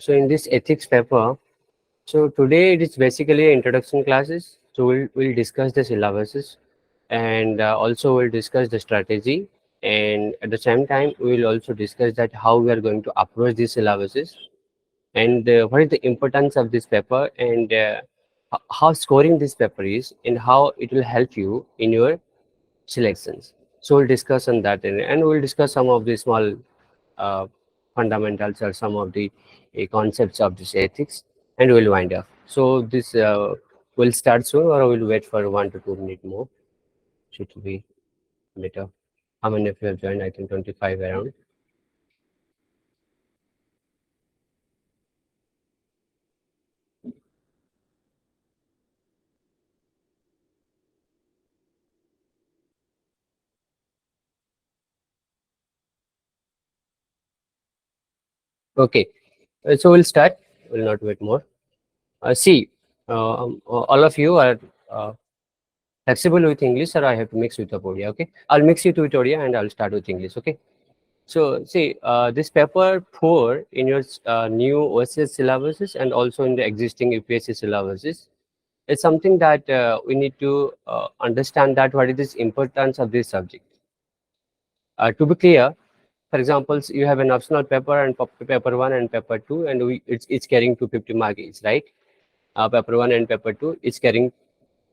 So in this ethics paper, so today it is basically introduction classes. So we'll discuss the syllabuses, and also we'll discuss the strategy, and at the same time we will also discuss that how we are going to approach these syllabuses, and what is the importance of this paper, and how scoring this paper is, and how it will help you in your selections. So we'll discuss on that, and we'll discuss some of the small uh, fundamentals or some of the concepts of this ethics, and we'll wind up. So this will start soon, or we'll wait for 1 to 2 minutes more. So it will be better. How many of you have joined? I think 25 around. Okay, so we'll start. We'll not wait more. See, all of you are flexible with English, or I have to mix with Odia. Okay, I'll mix it with Odia and I'll start with English. Okay. So see, this paper 4 in your new OSS syllabuses and also in the existing UPSC syllabuses, it's something that we need to understand that what is the importance of this subject. To be clear, for example, you have an optional paper and paper 1 and paper 2, and it's carrying 250 mark each, right? Paper 1 and paper 2 is carrying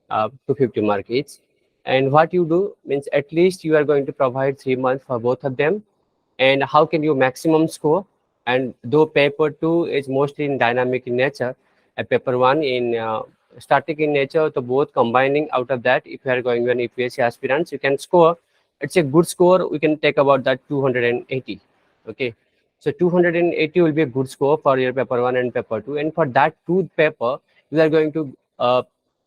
250 mark each. And what you do means at least you are going to provide 3 months for both of them. And how can you maximum score? And though paper 2 is mostly in dynamic in nature, and paper 1 in static in nature, so both combining out of that, if you are going on UPSC aspirants, you can score. It's a good score. We can take about that 280. Okay, so 280 will be a good score for your paper 1 and paper 2. And for that two paper, you are going to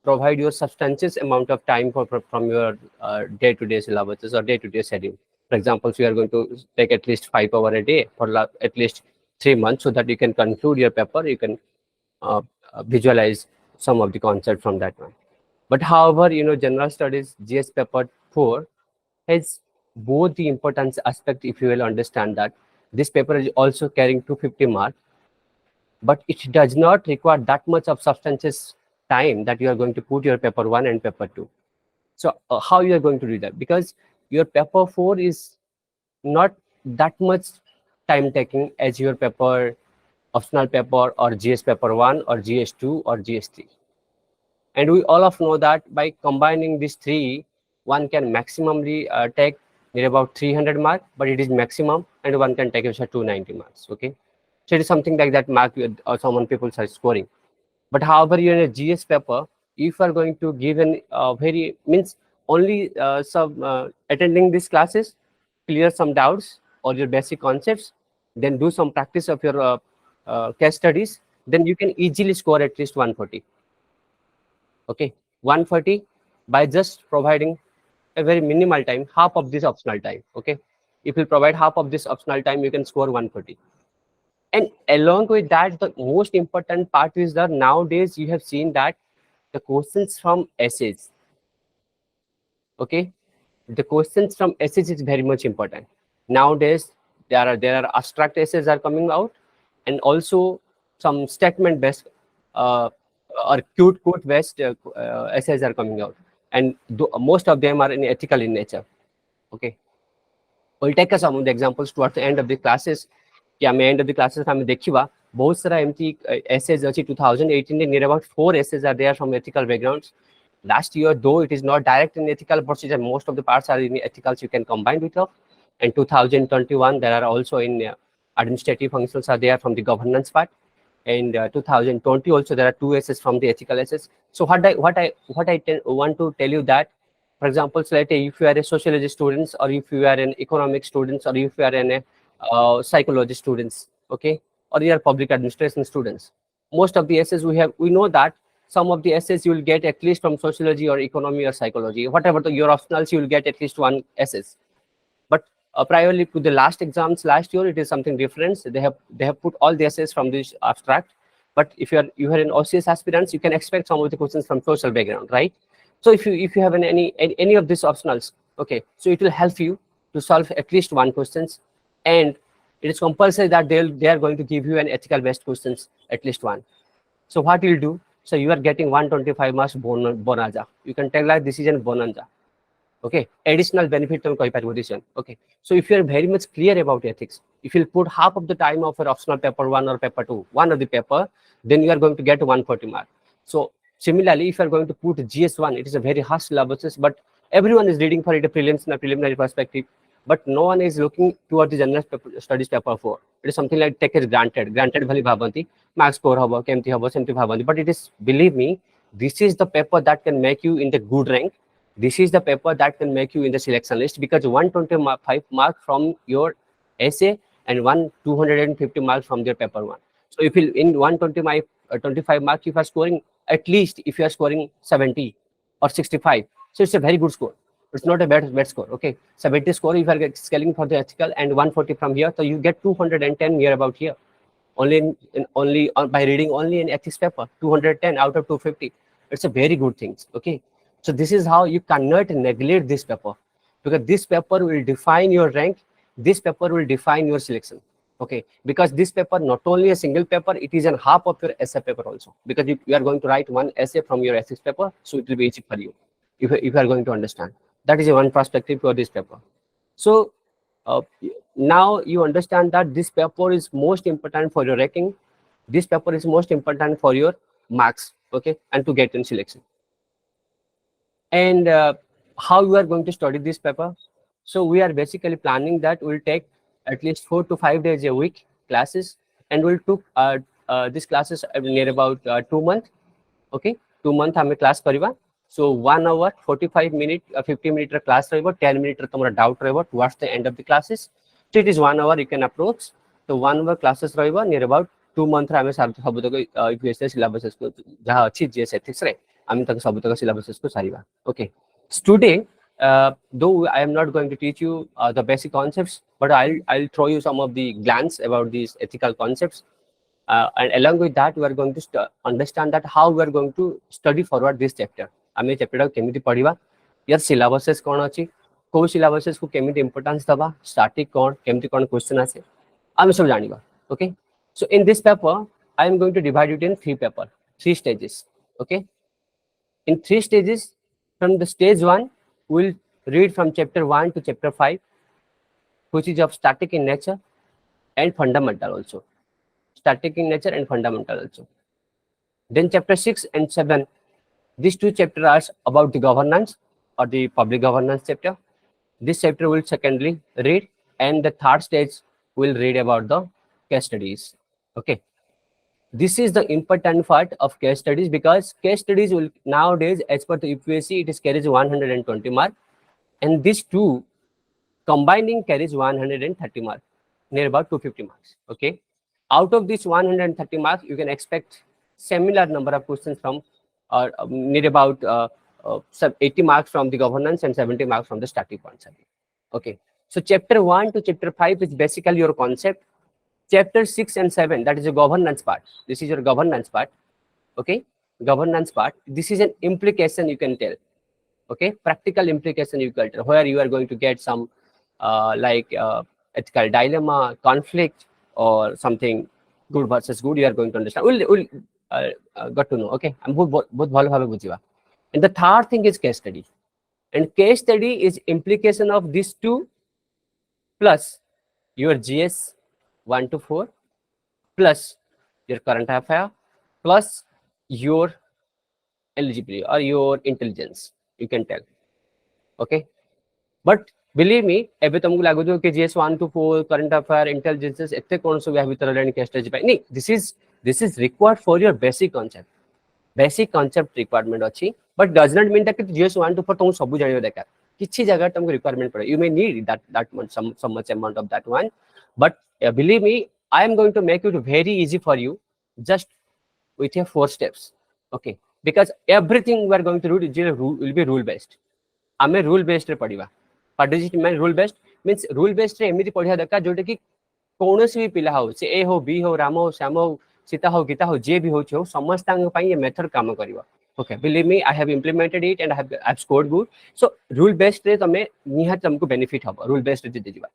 provide your substantial amount of time from your day-to-day syllabuses or day-to-day schedule. For example, so you are going to take at least 5 hours a day for at least 3 months, so that you can conclude your paper. You can visualize some of the concept from that one. But however, general studies GS paper 4 has both the importance aspect. If you will understand that this paper is also carrying 250 mark, but it does not require that much of substantial time that you are going to put your paper 1 and paper 2. So how you are going to do that? Because your paper 4 is not that much time taking as your paper optional paper or GS paper 1 or GS2 or GS3. And we all of know that by combining these three, one can maximally take near about 300 mark, but it is maximum, and one can take 290 marks. Okay, so it is something like that mark or someone people are scoring. But however, you in a GS paper, if you are going to give an very means only some attending these classes, clear some doubts or your basic concepts, then do some practice of your case studies, then you can easily score at least 140. Okay, 140 by just providing a very minimal time, half of this optional time. Okay, if you provide half of this optional time, you can score 140. And along with that, the most important part is that nowadays you have seen that the questions from essays, okay, the questions from essays is very much important. Nowadays, there are abstract essays are coming out, and also some statement based or quote based essays are coming out, and most of them are in ethical in nature. Okay, we'll take some of the examples towards the end of the classes. कि आम end of the classes आम देखा बहुत सारा एमती essays अच्छी 2018 near about 4 essays are there from ethical backgrounds. Last year, though it is not direct in ethical procedure, most of the parts are in ethicals, you can combine with it. And 2021 there are also in administrative functions are there from the governance part. And 2020 also there are 2 essays from the ethical essays. So what I want to tell you that, for example, so let's say if you are a sociology students, or if you are an economic students, or if you are an psychology students, okay, or you are public administration students, most of the essays we know that some of the essays you will get at least from sociology or economy or psychology, whatever your optionals, you will get at least 1 essays. But priorly to the last exams last year, it is something different. They have put all the essays from this abstract. But if you are an OCS aspirants, you can expect some of the questions from social background, right? So if you have any of these optionals, okay, so it will help you to solve at least 1 questions. And it is compulsory that they are going to give you an ethical based questions, at least one. So what you'll do, so you are getting 125 marks bonanza, you can tell like this is a bonanza. Okay, additional benefit to this. Okay, so if you are very much clear about ethics, if you put half of the time of your optional paper 1 or paper 2, one of the paper, then you are going to get 140 mark. So similarly, if you are going to put GS1, it is a very harsh syllabus, but everyone is reading for it a prelims in a preliminary perspective, but no one is looking towards the general studies paper 4. It is something like take it granted bhali bhabanti, marks score habo, kemti habo, semti bhabanti, but it is, believe me, this is the paper that can make you in the good rank. This is the paper that can make you in the selection list, because 125 marks from your essay and 250 marks from your paper 1. So if you in 125 marks, if you are scoring, at least if you are scoring 70 or 65, so it's a very good score. It's not a bad score. Okay, 70 score if you are scaling for the ethical, and 140 from here, so you get 210 near about here. Only by reading only an ethics paper, 210 out of 250. It's a very good thing. Okay, so this is how you cannot neglect this paper, because this paper will define your rank. This paper will define your selection. Okay, because this paper not only a single paper, it is a half of your essay paper also, because you are going to write one essay from your ethics paper, so it will be easy for you if you are going to understand. That is one perspective for this paper. So now you understand that this paper is most important for your ranking. This paper is most important for your marks. Okay, and to get in selection. And how you are going to study this paper? So we are basically planning that we'll take at least 4 to 5 days a week classes, and we'll took these classes near about 2 months. Okay, 2 months हमें class करिवा. So 1 hour 45 minute 50 minute class रहेगा, 10 minute तुम्हारा doubt रहेगा towards the end of the classes. So it is 1 hour you can approach. So 1 hour classes रहेगा near about 2 months हमें सब तक UPSC syllabus को जहाँ अच्छी GS ethics रे हमें तक सब तक syllabus को सारीवा. Okay, so today though I am not going to teach you the basic concepts, but I'll throw you some of the glance about these ethical concepts. And along with that, we are going to understand that how we are going to study forward this chapter. आमे chapter केमिति पढिबा, यार syllabuses कोन अछि, को syllabuses को केमिति importance दबा, static कोन केमिति कोन question आसे, आमे सब जानिबा. Okay, so in this paper I am going to divide it in 3 stages. Okay, in 3 stages. From the stage 1 we'll read from chapter 1 to chapter 5, which is of static in nature and fundamental also. Static in nature and fundamental also. Then chapter 6 and 7, these 2 chapters are about the governance or the public governance chapter. This chapter will secondly read, and the 3rd stage will read about the case studies. Okay, this is the important part of case studies, because case studies will nowadays, as per the UPSC, it is carries 120 mark, and these 2 combining carries 130 mark, near about 250 marks. Okay, out of this 130 marks, you can expect similar number of questions from near about 80 marks from the governance and 70 marks from the static one side. Okay, so chapter 1 to chapter 5 is basically your concept. Chapter 6 and 7, that is a governance part. This is your governance part. Okay, governance part. This is an implication you can tell. Okay, practical implication you can tell, where you are going to get some ethical dilemma, conflict, or something good versus good. You are going to understand. We'll got to know. Okay, I'm both bhalo bhabe bujiba. And the 3rd thing is case study. And case study is implication of these 2 plus your GS 1 to 4 plus your current affair plus your eligibility or your intelligence, you can tell. Okay, but believe me, एबे तुमको लागो जो कि GS 1 to 4 current affair intelligence एते कोन सो या भीतर लेनी case study पाई नहीं. This is required for your basic concept. Basic concept requirement अच्छी, but does not mean that GS 1 to 4 तुम सब जानियो देखा. किसी जगह तुमको requirement पड़े. You may need that much some much amount of that one, but believe me, I am going to make it very easy for you, just with your 4 steps. Okay, because everything we are going to do will be rule based. आमे rule based रे पढ़िबा. Participant rule based means rule based रे एमिति पढ़िया दरकार जोटे कि कोनोसी भी पिला हो, से ए हो, बी हो, राम हो, श्याम हो, सीता हो, गीता हो, जे भी हो छो, समस्तांग पई ये मेथड काम करिवो. Okay, believe me, I have implemented it and I have scored good. So rule based रे तमे निहात तुमको बेनिफिट हबो. Rule based रे जे दिबा.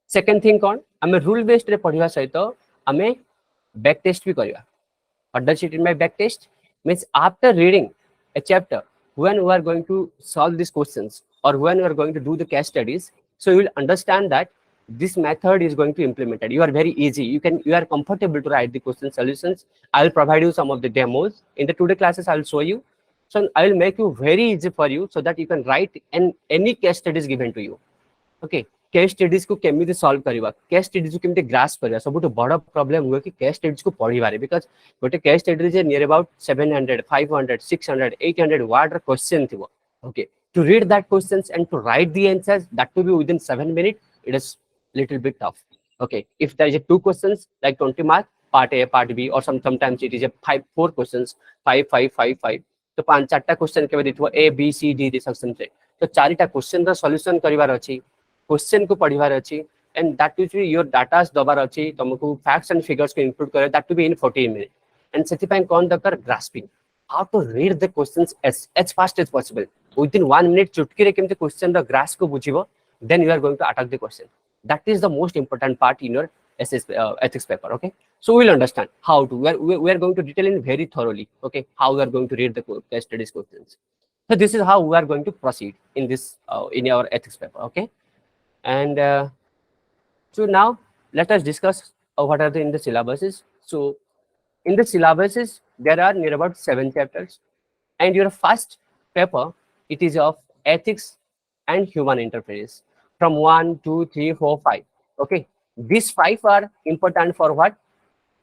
सेकंड थिंग कौन आम रूल बेस्ड रे पढ़िया सहित आम बैक टेस्ट भी करवा. What does it mean by back test? Means after reading a chapter, when we are going to solve these questions or when we are going to do the case studies, so you will understand that this method is going to implement it. You are very easy. You are comfortable to write the question solutions. I will provide you some of the demos in the today classes. I will show you. So I will make you very easy for you so that you can write any case studies given to you. Okay case studies को केमिति solve करबा case studies को केमिति grasp करबा सबुठ बड़ problem हुए कि case studies को पढ़िबारे बिकॉज़ गोटे केस स्टडी जे नियर अबाउट 700 500 600 800 वर्ड र क्वेश्चन थिबो okay to read that questions and to write the answers that to be within 7 minute it is little bit tough okay if there is a two questions like 20 mark part A part B or sometimes it is a 4 questions 5 5 5 5 तो पांच चारटा question केबे दिथबो A B C D they section से तो चारिटा question रा solution करिवार अछि question को पढ़िबार अछि and that to be your datas दबार अछि तुमको फैक्ट्स एंड फिगर्स को इनपुट करे that to be in 14 minute and सेति पय कोन दरकार grasping how to read the questions as fast as possible within 1 minute चुटकी रे केमते क्वेश्चन रा ग्रास्प को बुझिबो then you are going to attack the question. That is the most important part in your ethics paper. Okay, so we'll understand how to we are going to detail in very thoroughly. Okay, how we are going to read the case studies questions. So this is how we are going to proceed in this in our ethics paper. Okay, and so now let us discuss what are the in the syllabuses. So in the syllabuses there are near about 7 chapters, and your first paper it is of ethics and human interface from 1 2 3 4 5. Okay, these 5 are important for what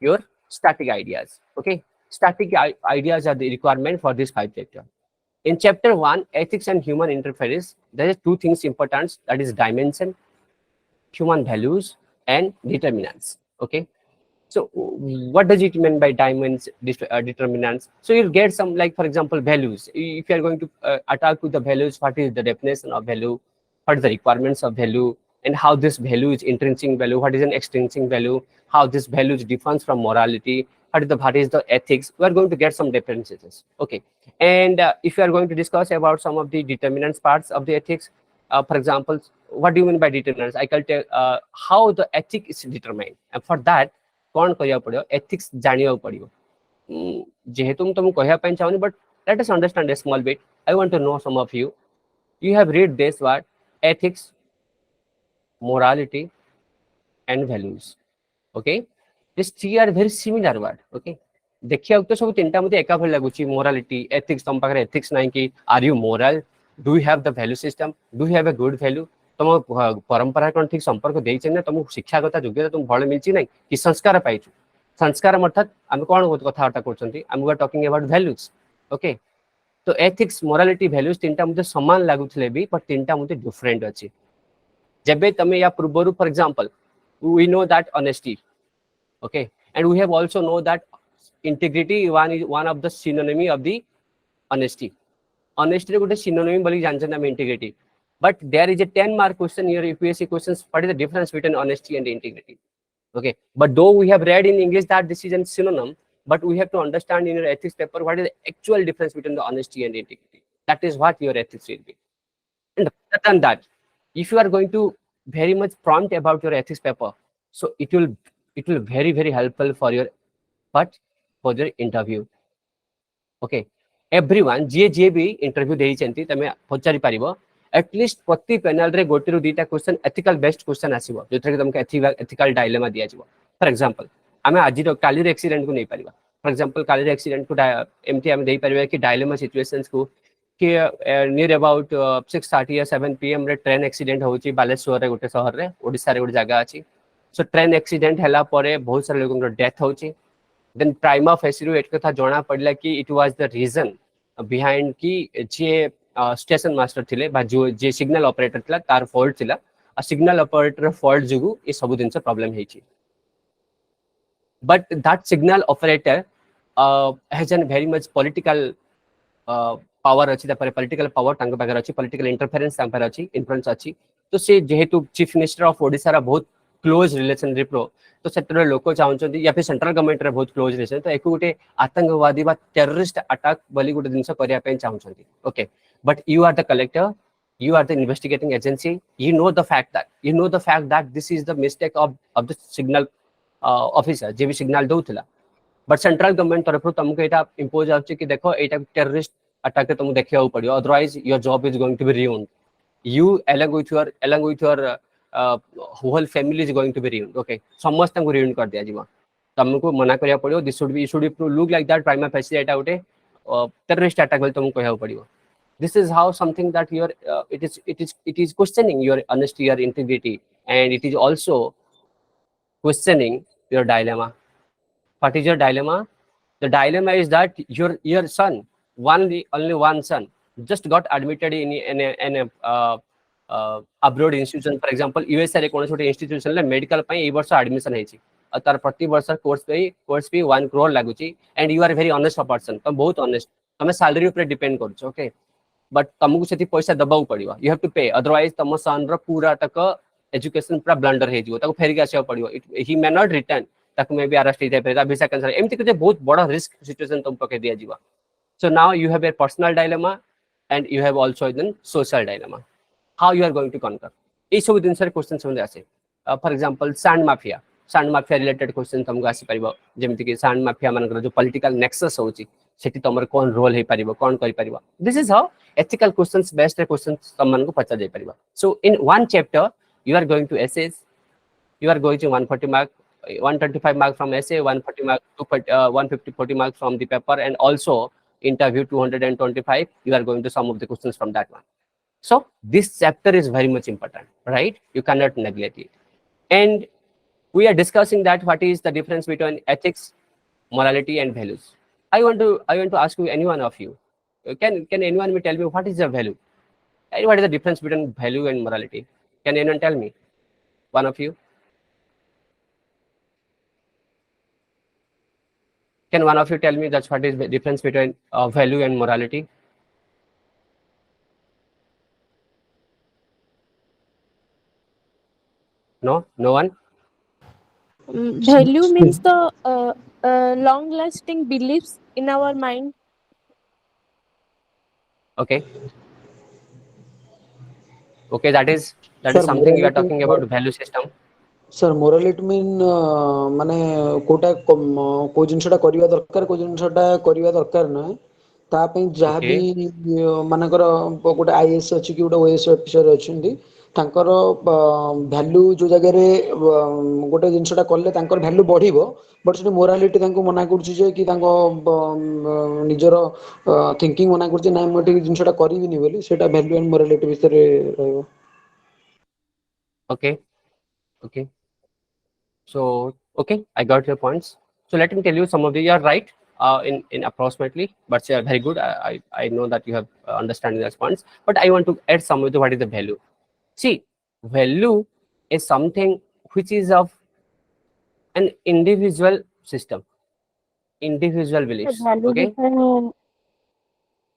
your static ideas. Okay, static ideas are the requirement for this 5 chapter. In chapter 1 ethics and human interface there is 2 things important, that is dimension, human values and determinants. Okay, so what does it mean by determinants? So you'll get some, like for example values. If you are going to attack with the values, what is the definition of value, what is the requirements of value, and how this value is intrinsic value, what is an extrinsic value, how this value is different from morality, what is the ethics. We are going to get some differences. Okay, and if you are going to discuss about some of the determinants parts of the ethics, for example, what do you mean by determinants? I can tell how the ethic is determined, and for that कौन करिया पड़ियो ethics जानिया पड़ियो जेहेतु तुम कहिया पय चाहनी but let us understand a small bit. I want to know some of you have read this word ethics, morality and values. Okay, these 3 are very similar word. Okay, देखिया तो सब तीनटा मते एका भल लागुची morality ethics तुम पाखरे ethics नाही कि are you moral, do you have the value system, do you have a good value, तुम परंपरा कोन ठीक संपर्क देइ छै ना, तुम शिक्षागत योग्यता तुम भल मिलची नाही कि संस्कार पाइछु. संस्कार अर्थात हम कोन कथाटा करछंती हम we are talking about values. Okay, तो एथिक्स मोरालिटी वैल्यूज तीनटा मते समान लागुथले भी पर तीनटा मते डिफरेंट अछि. जेबे तमे या पूर्वरु for example we know that honesty. Okay, and we have also know that integrity one of the synonymy of the honesty. Honesty रे गुटे सिनोनिमी बोली जानछन हम integrity. But there is a 10 mark question here, UPSC questions, what is the difference between honesty and integrity? Okay, but though we have read in English that this is a synonym, but we have to understand in your ethics paper what is the actual difference between the honesty and integrity. That is what your ethics will be. And other than that, if you are going to very much prompt about your ethics paper, so it will very helpful for your interview. Okay, everyone जे भी interview देई चंती तमे पचारि पारिबो at least प्रति panel रे गोटे रु दीटा question ethical based question आसीबो जोथरे कि तुमके ethical dilemma दिया जिवो. फॉर एग्जांपल हमें आज रो काली रे एक्सीडेंट को नहीं पारिबा. फॉर एग्जांपल काली रे एक्सीडेंट को एमटी हम देई पारिबा कि डायलेमा सिचुएशंस को कि नियर अबाउट 6:30 या 7 पीएम रे ट्रेन एक्सीडेंट होची बालेश्वर रे गोटे शहर रे ओडिसा रे गोटे जगह अछि. सो ट्रेन एक्सीडेंट हला परे बहुत सारे लोगन रो डेथ होची. देन प्राइमा फेसिरु एट कथा जणा पडला कि it was the reason behind कि जे स्टेशन मास्टर थिले बा जो जे सिग्नल ऑपरेटर थिला तार फॉल्ट थिला. आ सिग्नल ऑपरेटर फॉल्ट जुगु ए सब दिन से प्रॉब्लम हेची. But that signal operator has an very much political power अछि. तापर पॉलिटिकल पावर तांग पाकर अछि, पॉलिटिकल इंटरफेरेंस तांग पर अछि, इन्फ्लुएंस अछि. तो से जेहेतु चीफ मिनिस्टर ऑफ ओडिसा रा बहुत क्लोज रिलेशनशिप रो तो सेटर लोक चाहउछंती या फिर सेंट्रल गवर्नमेंट रे बहुत क्लोज रिलेशन तो एको गुटे आतंकवादी बा टेररिस्ट अटैक बली गुटे दिन से करिया पे चाहउछंती. Okay, but you are the collector You are the investigating agency. You know the fact that this is the mistake of the signal officer जे भी signal दउथला. But central government तरफ तुमको एटा impose आउची कि देखो एटा terrorist attack के तुमको देखिया पड़ियो, otherwise your job is going to be ruined. You along with your whole family is going to be ruined. Okay, समस्त को ruin कर दिया जीवा. तुमको मना करिया पड़ियो. This should be look like that prima facie एटा उठे terrorist attack बोल तुमको कहया पड़ियो. This is how something that it is questioning your honesty, your integrity, and it is also questioning your dilemma. What is your dilemma? The dilemma is that your son, only one son, just got admitted in a abroad institution. For example, USA कौन सी institution ले medical ପାଇଁ এই ବର୍ଷ admission ହେଇଛି. और तार प्रति वर्ष course fee 1 crore लागुची, and you are very honest person. तुम बहुत honest. तुम्हें salary ऊपर depend करूछ. Okay. बट तुमको से पैसा दबाऊ पड़ो. यू हैव टू पे, अदरवाइज तुम सन पूरा तक एजुकेशन पूरा ब्लंडर हो फेरिक आसा पड़ो. ही मे नॉट रिटर्न, ताको मे बी अरेस्ट हो वीसा कैंसल एमती कुछ बहुत बड़ा रिस्क सिचुएशन तुम पके दिया जीवा. So now you have a personal dilemma and you have also then social dilemma. How you are going to conquer ये सब दिन सर क्वेश्चन समझ आसे. For example sand mafia related question तुमको आसी परिबो. जेमिति कि सैंड माफिया मानकर जो पॉलिटिकल नेक्सस होची सेठी तमर कोन रोल हे परिबो, कोन करि परिबो. This is how ethical questions based questions someone को पचा जाय परिबा. So in one chapter you are going to essays, you are going to 140 mark 125 mark from essay, 140 mark 150 40 marks from the paper, and also interview 225 you are going to some of the questions from that one. So this chapter is very much important, right? You cannot neglect it. And we are discussing that what is the difference between ethics, morality and values. I want to ask you, any one of you, can anyone tell me what is the value and what is the difference between value and morality? Can anyone tell me? One of you? Can one of you tell me that's what is the difference between value and morality? No one. Value means the long lasting beliefs in our mind. Okay, that is Sir, something you are talking about, value system. Sir morality mean माने कोटा को जिनसटा करिवा दरकार, को जिनसटा करिवा दरकार ना ता पई जहा भी मानकर गोटे आईएएस अछि कि गोटे ओएस ऑफिसर अछंती तांकर वैल्यू जो जगह रे गोटे जिनसटा करले तांकर वैल्यू बढ़िबो. बट से मोरालिटी तांको मना करछि जे कि तांको निजर थिंकिंग मना करछि ना मोटे जिनसटा करिविनी बोली सेटा वैल्यू एंड मोरालिटी विषय रे रहइबो. Okay. So, okay, I got your points. So let me tell you some of the, you are right in approximately, but you are very good. I know that you have understanding those points, but I want to add some of the, what is the value. See, value is something which is of an individual system, individual beliefs.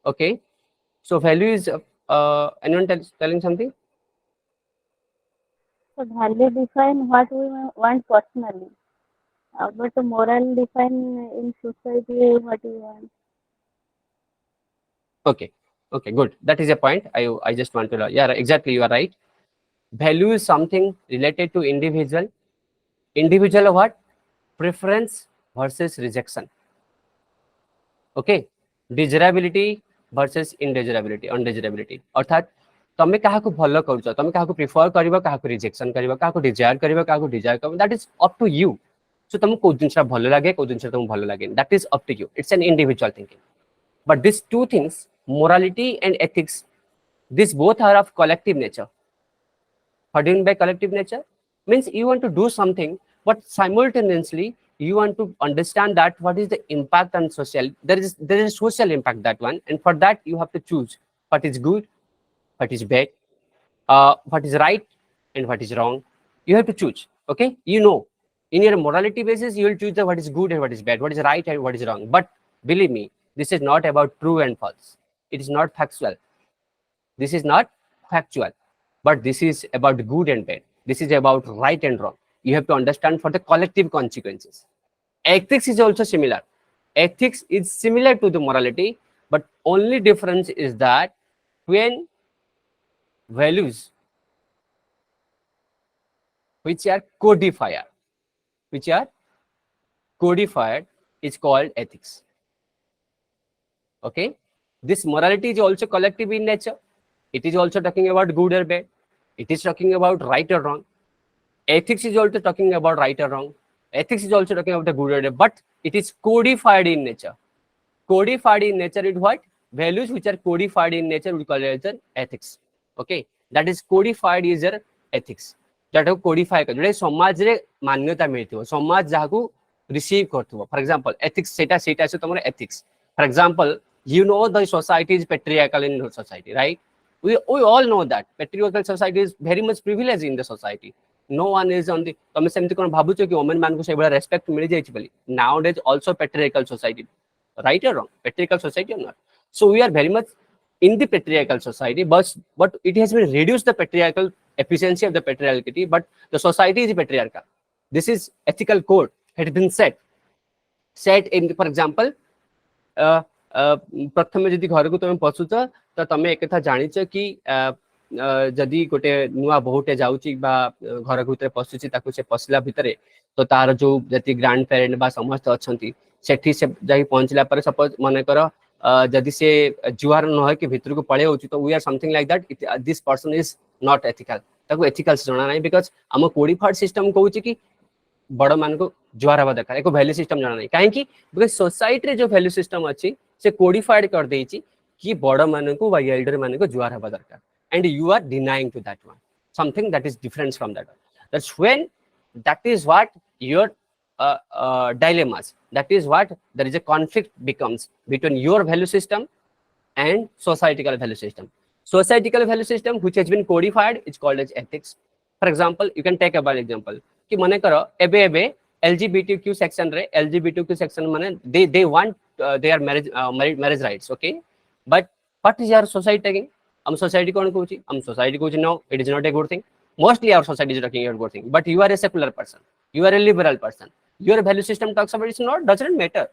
Okay. So value is, anyone telling something? So value define what we want personally, but the moral define in society what we want. Okay, good. That is a point. I just want to, yeah, exactly, you are right. Value is something related to individual. Individual what? Preference versus rejection. Okay, desirability versus undesirability. अर्थात तमे काहा को भलो करछ, तमे काहा को prefer करबा, काहा को रिजेक्शन करबा, काहा को डिजायर करबा, काहा को डिजायर करबा, that is up to you. So तमे को जिनसा भलो लागे, को जिनसा तमे भलो लागे, that is up to you. It's an individual thinking. But these two things, morality and ethics, these both are of collective nature. What do you mean by collective nature? Means you want to do something, but simultaneously you want to understand that what is the impact on social. There is social impact, that one, and for that you have to choose what is good, what is bad, what is right, and what is wrong. You have to choose. Okay, you know, in your morality basis, you will choose the what is good and what is bad, what is right and what is wrong. But believe me, this is not about true and false. It is not factual. This is not factual, but this is about good and bad. This is about right and wrong. You have to understand for the collective consequences. Ethics is also similar. Ethics is similar to the morality, but only difference is that when values which are codified is called ethics. Okay, this morality is also collective in nature. It is also talking about good or bad. It is talking about right or wrong. Ethics is also talking about right or wrong. Ethics is also talking about the good or bad, but it is codified in nature. Codified in nature is what? Values which are codified in nature we call it as ethics. Okay, that is codified is your ethics. That codify Jote समाज रे मान्यता मिलथिबो, समाज जाहाकू receive करथिबो. For example, ethics सेटा से तमर ethics. For example, you know the society is patriarchal in society, right? We all know that patriarchal society is very much privileged in the society. No one is on the तमे सेमति कोन भाबुचो कि women मान को से बड़ा respect मिल जाइछ बली. Nowadays also patriarchal society, right or wrong? Patriarchal society or not? So we are very much in the patriarchal society, but it has been reduced the patriarchal efficiency of the patriarchy, but the society is patriarchal. This is ethical code had been set in, for example, प्रथम जदि घर को तुम पशुच तो तुम एक कथा जानिच कि जदि गोटे नुआ बहुटे जाउची बा घर भीतर पशुची ताकू से पसला भितर तो तार जो जति ग्रांड पेरेंट बा समस्त अछंती सेठी से जाई पहुंचला पर सपोज माने कर जदि से जुआर न है कि भीतर को पळे होची तो we are something like that this person is not ethical ताकू एथिकल जणा नाही बिकॉज़ हम कोडिफाइड सिस्टम कहूची कि बड़ मान को जुआर हवा दरकार एको वैल्यू सिस्टम जाना नहीं कहीं बिकॉज सोसाइटी रे जो वैल्यू सिस्टम अच्छी से कोडिफाइड कर देछि कि बड़ मान को वा एल्डर मान को जुआर हवा दरकार and you are denying to that one something that is different from that that's when that is what your dilemmas, that is what there is a conflict becomes between your value system and societal value system. Societal value system which has been codified is called as ethics. For example, you can take a one example कि मने करो एबे LGBTQ section रे LGBTQ section माने they want their marriage rights, okay, but what is your society taking? हम society कौन कहूची? हम society कहूची no, it is not a good thing. Mostly our society is talking about good thing, but you are a secular person, you are a liberal person, your value system talks about it's not doesn't matter.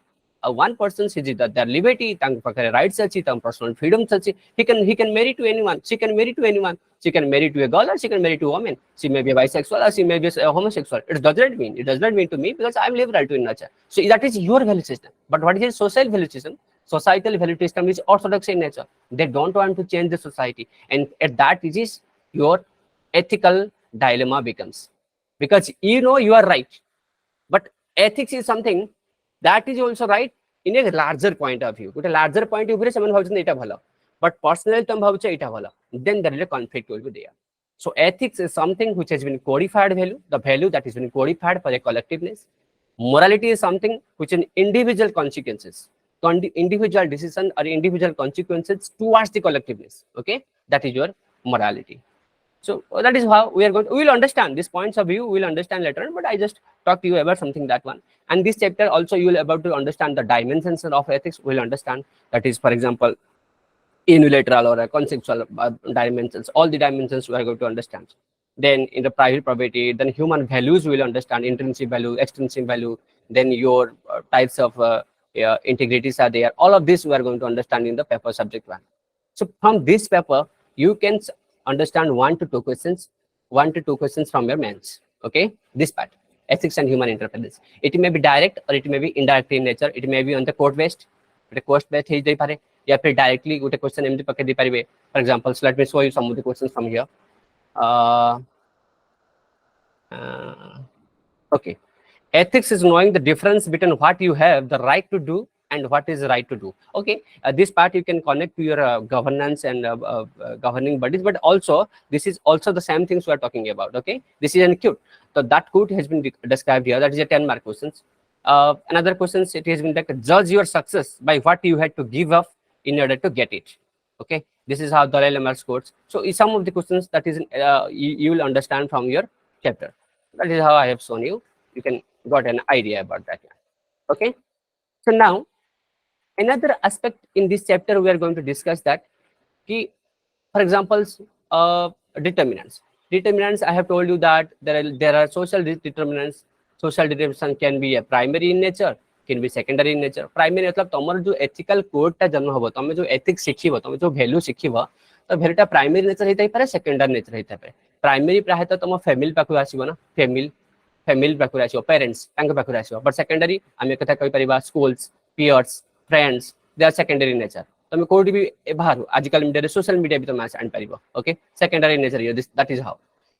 One person sees that their liberty, tang pakare rights achi, tang personal freedoms achi, he can marry to anyone, she can marry to anyone, she can marry to a girl or she can marry to a woman, she may be a bisexual or she may be a homosexual. It does not mean to me because I am liberal to nature. So that is your value system. But what is social value system? Societal value system is orthodox in nature. They don't want to change the society, and at that it is your ethical dilemma becomes, because you know you are right, but ethics is something that is also right in a larger point of view. But a larger point of view is someone but personally then there is a conflict will be there. So ethics is something which has been codified value, the value that has been codified for a collectiveness. Morality is something which is individual consequences, individual decision or individual consequences towards the collectiveness. Okay, that is your morality. So that is how we will understand these points of view. We will understand later on, but I just talk to you about something that one. And this chapter also you will about to understand the dimensions of ethics. We will understand that is, for example, unilateral or conceptual dimensions. All the dimensions we are going to understand. Then in the private property, then human values we will understand, intrinsic value, extrinsic value. Then your types of integrities are there. All of this we are going to understand in the paper subject one. So from this paper you can understand 1 to 2 questions from your mains. Okay, this part, ethics and human interference. It may be direct or it may be indirect in nature. It may be on the court based, cost based he jai pare ya phir directly gote question emti pakai di paribe. For example, so let me show you some of the questions from here. Okay, ethics is knowing the difference between what you have the right to do and what is right to do. Okay, this part you can connect to your governance and governing bodies, but also this is also the same things we are talking about. Okay, this is an cute. So that code has been described here. That is a 10-mark questions. Another questions, it has been like judge your success by what you had to give up in order to get it. Okay, this is how Dalai Lama scores. So some of the questions that is you will understand from your chapter. That is how I have shown you. You can got an idea about that. Okay, so now another aspect in this chapter we are going to discuss that key, for example, determinants. I have told you that there are social determinants. Social determinants can be a primary in nature, can be secondary in nature. Primary मतलब तमर जो ethical code टा जन्म होबो, तमे जो ethics शिखिबो, तमे जो value शिखिबो, तो भेरिटा प्राइमरी नेचर हेतै पारे सेकेंडरी नेचर हेतै पारे प्राइमरी प्राय तो तुम फैमिली पाखु आसीबो ना फैमिली पाखु आसीबो पेरेंट्स तांक पाखु आसीबो बट सेकेंडरी आमे कथा कहि परिबा schools peers friends they are secondary nature तुम कोडी भी बाहर आजकल मीडिया सोशल मीडिया भी तुम आन पारिबो okay secondary nature that is how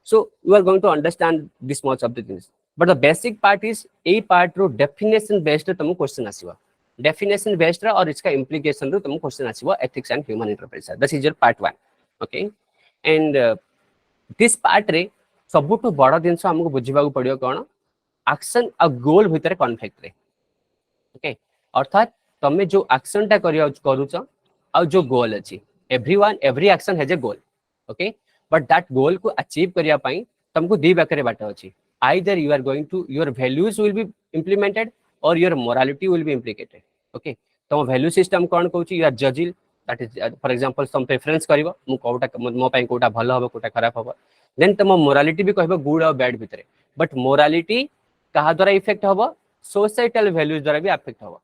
so you are going to understand this much of the things but the basic part is a part ro definition based तुम क्वेश्चन आसीबो definition based और इसका implication रो तुम question आसीबो ethics and human interface this is your part 1 okay and this part रे सबुठु बड़ जिंस हमको बुझिबा को पड़ियो कोन action आ गोल भितर कॉन्फ्लिक्ट रे ओके अर्थात तमे जो एक्शन टा करूछ आ जो गोल अछि every action has a goal okay but that goal को achieve करिया पई तुमको दी बकरे बाट अछि either you are going to your values will be implemented or your morality will be implicated okay तो value system cone कहउची you are judging that is for example some preference करिवो मु कोटा मो पई कोटा भलो होबो कोटा खराब होबो then तुम morality भी कहबो गुड और बैड भितरे but morality कहा द्वारा इफेक्ट होबो सोसाइटल वैल्यूज द्वारा भी अफेक्ट होबो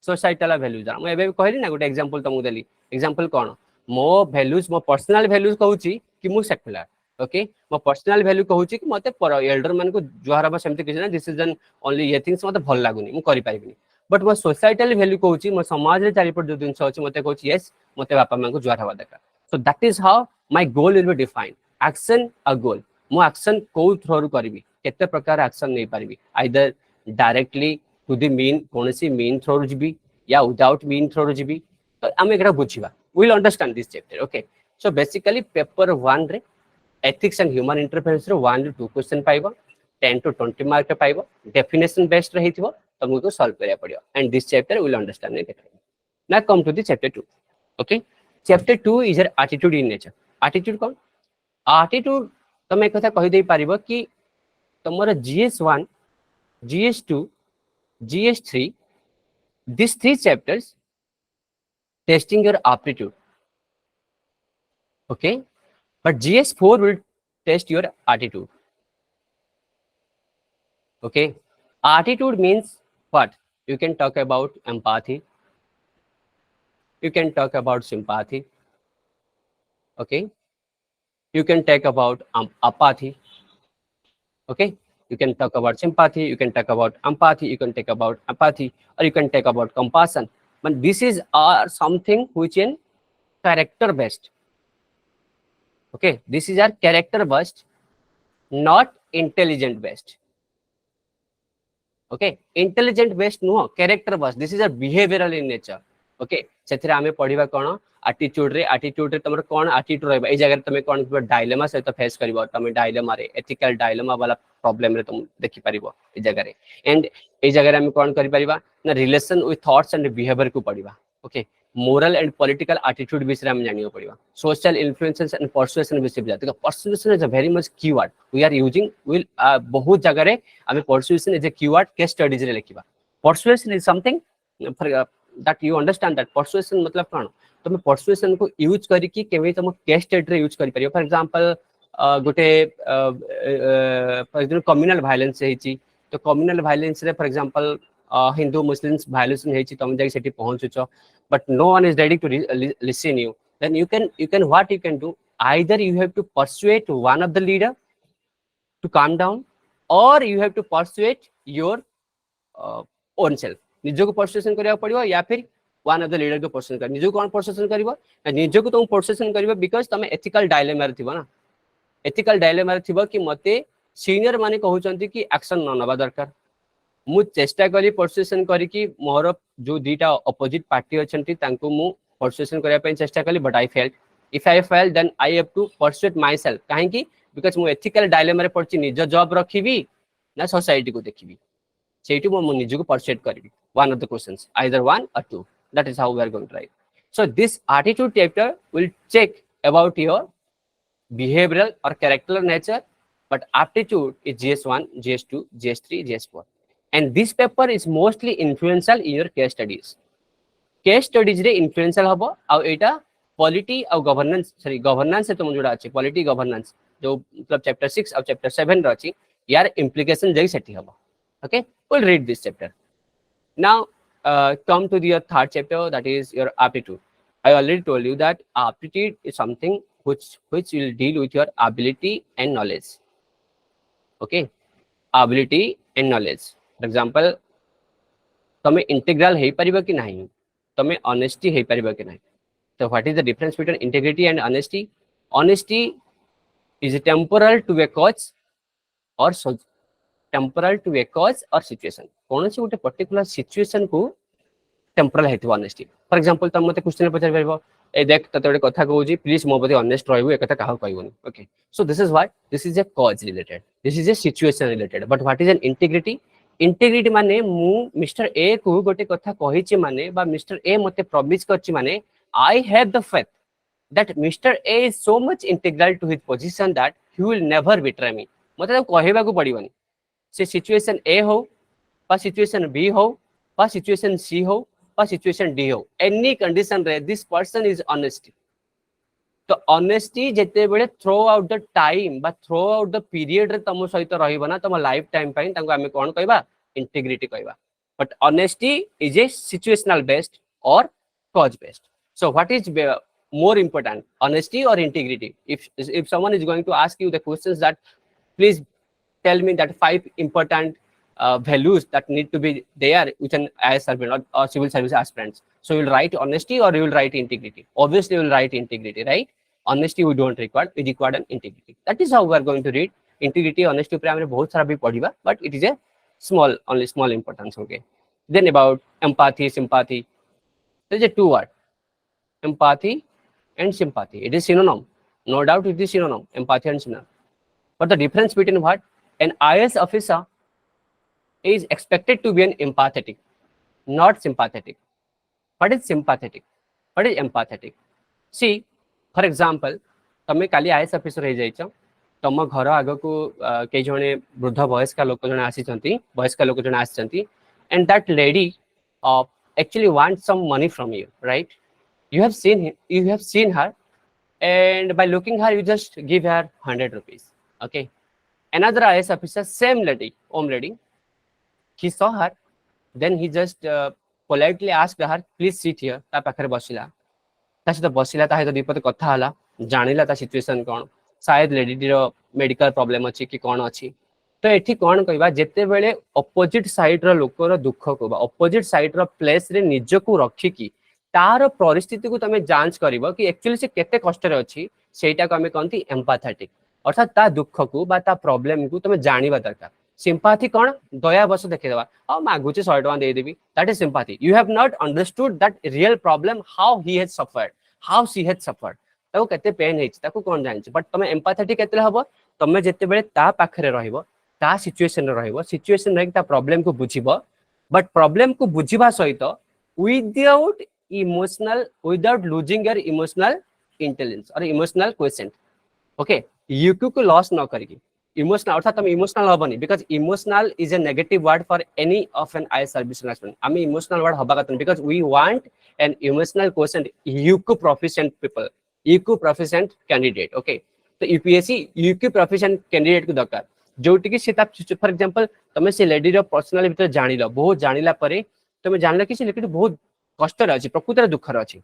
सोसाइटल वैल्यूज हम एबे कहली ना गोटे एग्जांपल तुमको देली एग्जांपल कोन मो वैल्यूज मो पर्सनल वैल्यूज कहउची कि मु सेक्युलर ओके मो पर्सनल वैल्यू कहउची कि मते एल्डर मान को जुहार हबा सेमते किछ ना दिस इज एन ओनली ये थिंग्स मते भल लागुनी मु करि पाइबिनी बट मो सोसाइटल वैल्यू कहउची मो समाज रे चारिपट जो दिन अछि मते कहउची यस मते बापा मान को जुहार हबा देखा so that is how my goal will be defined action अ गोल मो एक्शन को थ्रो रु करबी केते प्रकार एक्शन नै पारबी either directly to the mean कोनसी मीन थ्रो रु जिबी या विदाउट मीन थ्रो रु जिबी तो हम एकरा बुझिबा we'll understand this chapter okay so basically paper 1 रे ethics and human interface रे 1 to 2 क्वेश्चन पाइबो 10 to 20 मार्क पाइबो डेफिनेशन बेस्ड रहिथिबो तुमको सॉल्व करिया पड़ियो and this chapter will understand it now come to the chapter 2 okay chapter 2 is your attitude in nature attitude cone attitude तुम एक कथा कहि दे पारिबो कि तमरा GS1 GS2 GS3 these 3 chapters testing your aptitude okay but GS4 will test your attitude okay attitude means what you can talk about empathy you can talk about sympathy okay you can talk about apathy okay you can talk about sympathy you can talk about empathy you can talk about apathy or you can talk about compassion but this is something which in character based okay this is our character based not intelligent based okay intelligent based no character based this is a behavioral in nature okay सेथिरा हमें पढिबा कोन attitude रे तमर कोन attitude रहबा ए जगह तमे कोन dilemma सहित face करबो तमे dilemma रे एथिकल डायलेमा वाला प्रॉब्लम रे तुम देखि परिबो ए जगह रे एंड ए जगह रे हम कोन करि परिबा ना relation with thoughts and behaviour को पढिबा okay moral and political attitude विषय हम जानियो पड़िबा सोशल इन्फ्लुएंसेस एंड परसुएशन विषय भी जाते persuasion is a very much keyword we are using will बहुत जगह रे हमें persuasion is a keyword case studies रे लिखिबा persuasion is something that you understand that persuasion मतलब कोन तुम persuasion को यूज करी कि केवे तुम केस स्टडी रे यूज करि परियो फॉर एग्जांपल गोटे फॉर एग्जांपल कम्युनल वायलेंस हेची तो कम्युनल वायलेंस रे for example Hindu Muslims violence हेची तुम जाई सेठी पहुंचुचो but no one is ready to listen you then you can what you can do either you have to persuade one of the leader to calm down or you have to persuade your own self निजो को persuasion करिया पड़ियो या फिर one of the leader को persuasion कर निजो कोन persuasion करबो निजो को तुम परसुएशन करबो बिकॉज़ तुम एथिकल डायलेमा रे थिबो ना एथिकल डायलेमा रे थिबो कि मते सीनियर माने कहउचंती कि एक्शन न नबा दरकार मु चेष्टा करी परसुएशन करी कि मोर जो दीटा अपोजिट पार्टी अछंती तांको मु परसुएशन करिया पे चेष्टा कली but I failed if I fail then I have to persuade myself काहे कि बिकॉज़ मु एथिकल डायलेमा रे पड़ची निज जॉब रखिबी ना सोसाइटी को देखिबी सेठी मो निज को परसुएट करबी one of the questions either one or two that is how we are going to write so this attitude chapter will check about your behavioral or character nature but aptitude is GS1 GS2 GS3 GS4 and this paper is mostly influential in your case studies रे influential हबो आ एटा polity और governance से तुम जोड़ा अछि polity governance जो मतलब chapter 6 और चैप्टर 7 रो अछि यार implication जई सेठी हबो okay we'll read this chapter now come to the third chapter that is your aptitude I already told you that aptitude is something which will deal with your ability and knowledge. Okay, ability and knowledge. For example, तमे integral हे परिबो कि नहीं, तमे honesty हे परिबो कि नहीं. So what is the difference between integrity and honesty? Honesty is temporal to a cause or temporal to a cause or situation. कौन सी गोटे particular situation को temporal हेतु ऑनेस्टी. फॉर एग्जांपल तुम मते क्वेश्चन पचार परबो, ए देख तते गोटे कथा कहूजी, प्लीज मो प्रति ऑनेस्ट रहबो, ए कथा काहा कहबोनी. Okay, so this is what, this is a cause related, this is a situation related. But what is an integrity? Integrity माने मु मिस्टर ए को गोटे कथा कहिछि माने बा मिस्टर ए मते प्रॉमिस करछि माने I have the faith that Mr. A is so much integral to his position that he will never betray me. मतलब कहबा को पड़िबनी. से सिचुएशन ए हो बा सिचुएशन बी हो बा सिचुएशन सी हो बा सिचुएशन डी हो, एनी कंडीशन रे दिस पर्सन इज ऑनेस्ट. तो ऑनेस्टी जेते बेले थ्रू आउट द टाइम बा थ्रू आउट द पीरियड रे तम सहित रहिबो ना, तम लाइफ टाइम पई तांको हमें कोन कहबा, इंटीग्रिटी कहबा. But honesty is a situational based और cause based. So what is more important, honesty or integrity? If someone is going to ask you the questions that please tell me that 5 important values that need to be there with an IAS aspirant or civil service aspirants, so you will write honesty or you will write integrity? Obviously you will write integrity, right? Honesty we don't require, we require an integrity. That is how we are going to read. Integrity, honesty पे हमने बहुत सारा भी पढ़िबा, but it is a only small importance. Okay, then about empathy, sympathy, there is a 2 word, empathy and sympathy. It is synonym, no doubt it is synonym, empathy and synonym. But the difference between what? An IAS officer is expected to be an empathetic, not sympathetic. What is sympathetic? What is empathetic? See, for example, तमे काली IAS officer हे जाइछ, तम घर आग को के जने वृद्ध वयस्क लोक जने आसी छंती, वयस्क लोक जने आसी छंती, and that lady actually wants some money from you, right? You have seen her, and by looking her, you just give her 100 rupees. Okay. Another IAS officer, same lady, lady, he saw her, then he just politely asked her, please sit here. ता पाखरे बसिला, ता सहित बसिला, ता सहित दीपत कथा हला, जानिला ता सिचुएशन कोन, शायद लेडी रो मेडिकल प्रॉब्लम अछि कि कोन अछि. तो एठी कोन कहबा, जेते बेले अपोजिट साइड रो लोक रो दुख को बा अपोजिट साइड रो प्लेस रे निज को रखी की तार परिस्थिति को तमे जांच करिवो कि एक्चुअली से केते कष्ट रे अछि, सेटा को हमें कहंती एम्पैथेटिक. अर्थात ता दुख को बा ता प्रॉब्लम को तमे जानिबा दरकार. सिंपैथी कोन, दया बस देखे देबा, आ मागुची 100 टका दे देबी, that is sympathy. You have not understood that real problem, how he has suffered, how she has suffered, ताको केते पेन हेछि, ताको कोन जानिछ. बट तमे एम्पैथेटिक केते हबो, तमे जेते बेले ता पाखरे रहिबो, ता सिचुएशन रे रहिबो, सिचुएशन रे ता प्रॉब्लम को बुझिबो, बट प्रॉब्लम को बुझिबा सहित without emotional, without losing your emotional intelligence or emotional quotient. Okay, EQ को लॉस न करिकी इमोशनल, अर्थात तुम इमोशनल हबनी, because emotional is a negative word for any of an IAS service aspirant. आमी इमोशनल वर्ड हबा कतन, because we want an emotional quotient, EQ proficient people, EQ proficient candidate. Okay, तो UPSC EQ proficient candidate को दरकार, जोटी कि सेता for example तुम से लेडी रो पर्सनल भीतर जानिलो, बहुत जानिला परे तुम जानल कि से लेडी बहुत कष्ट रे अछि, प्रकृति रे दुख रे अछि,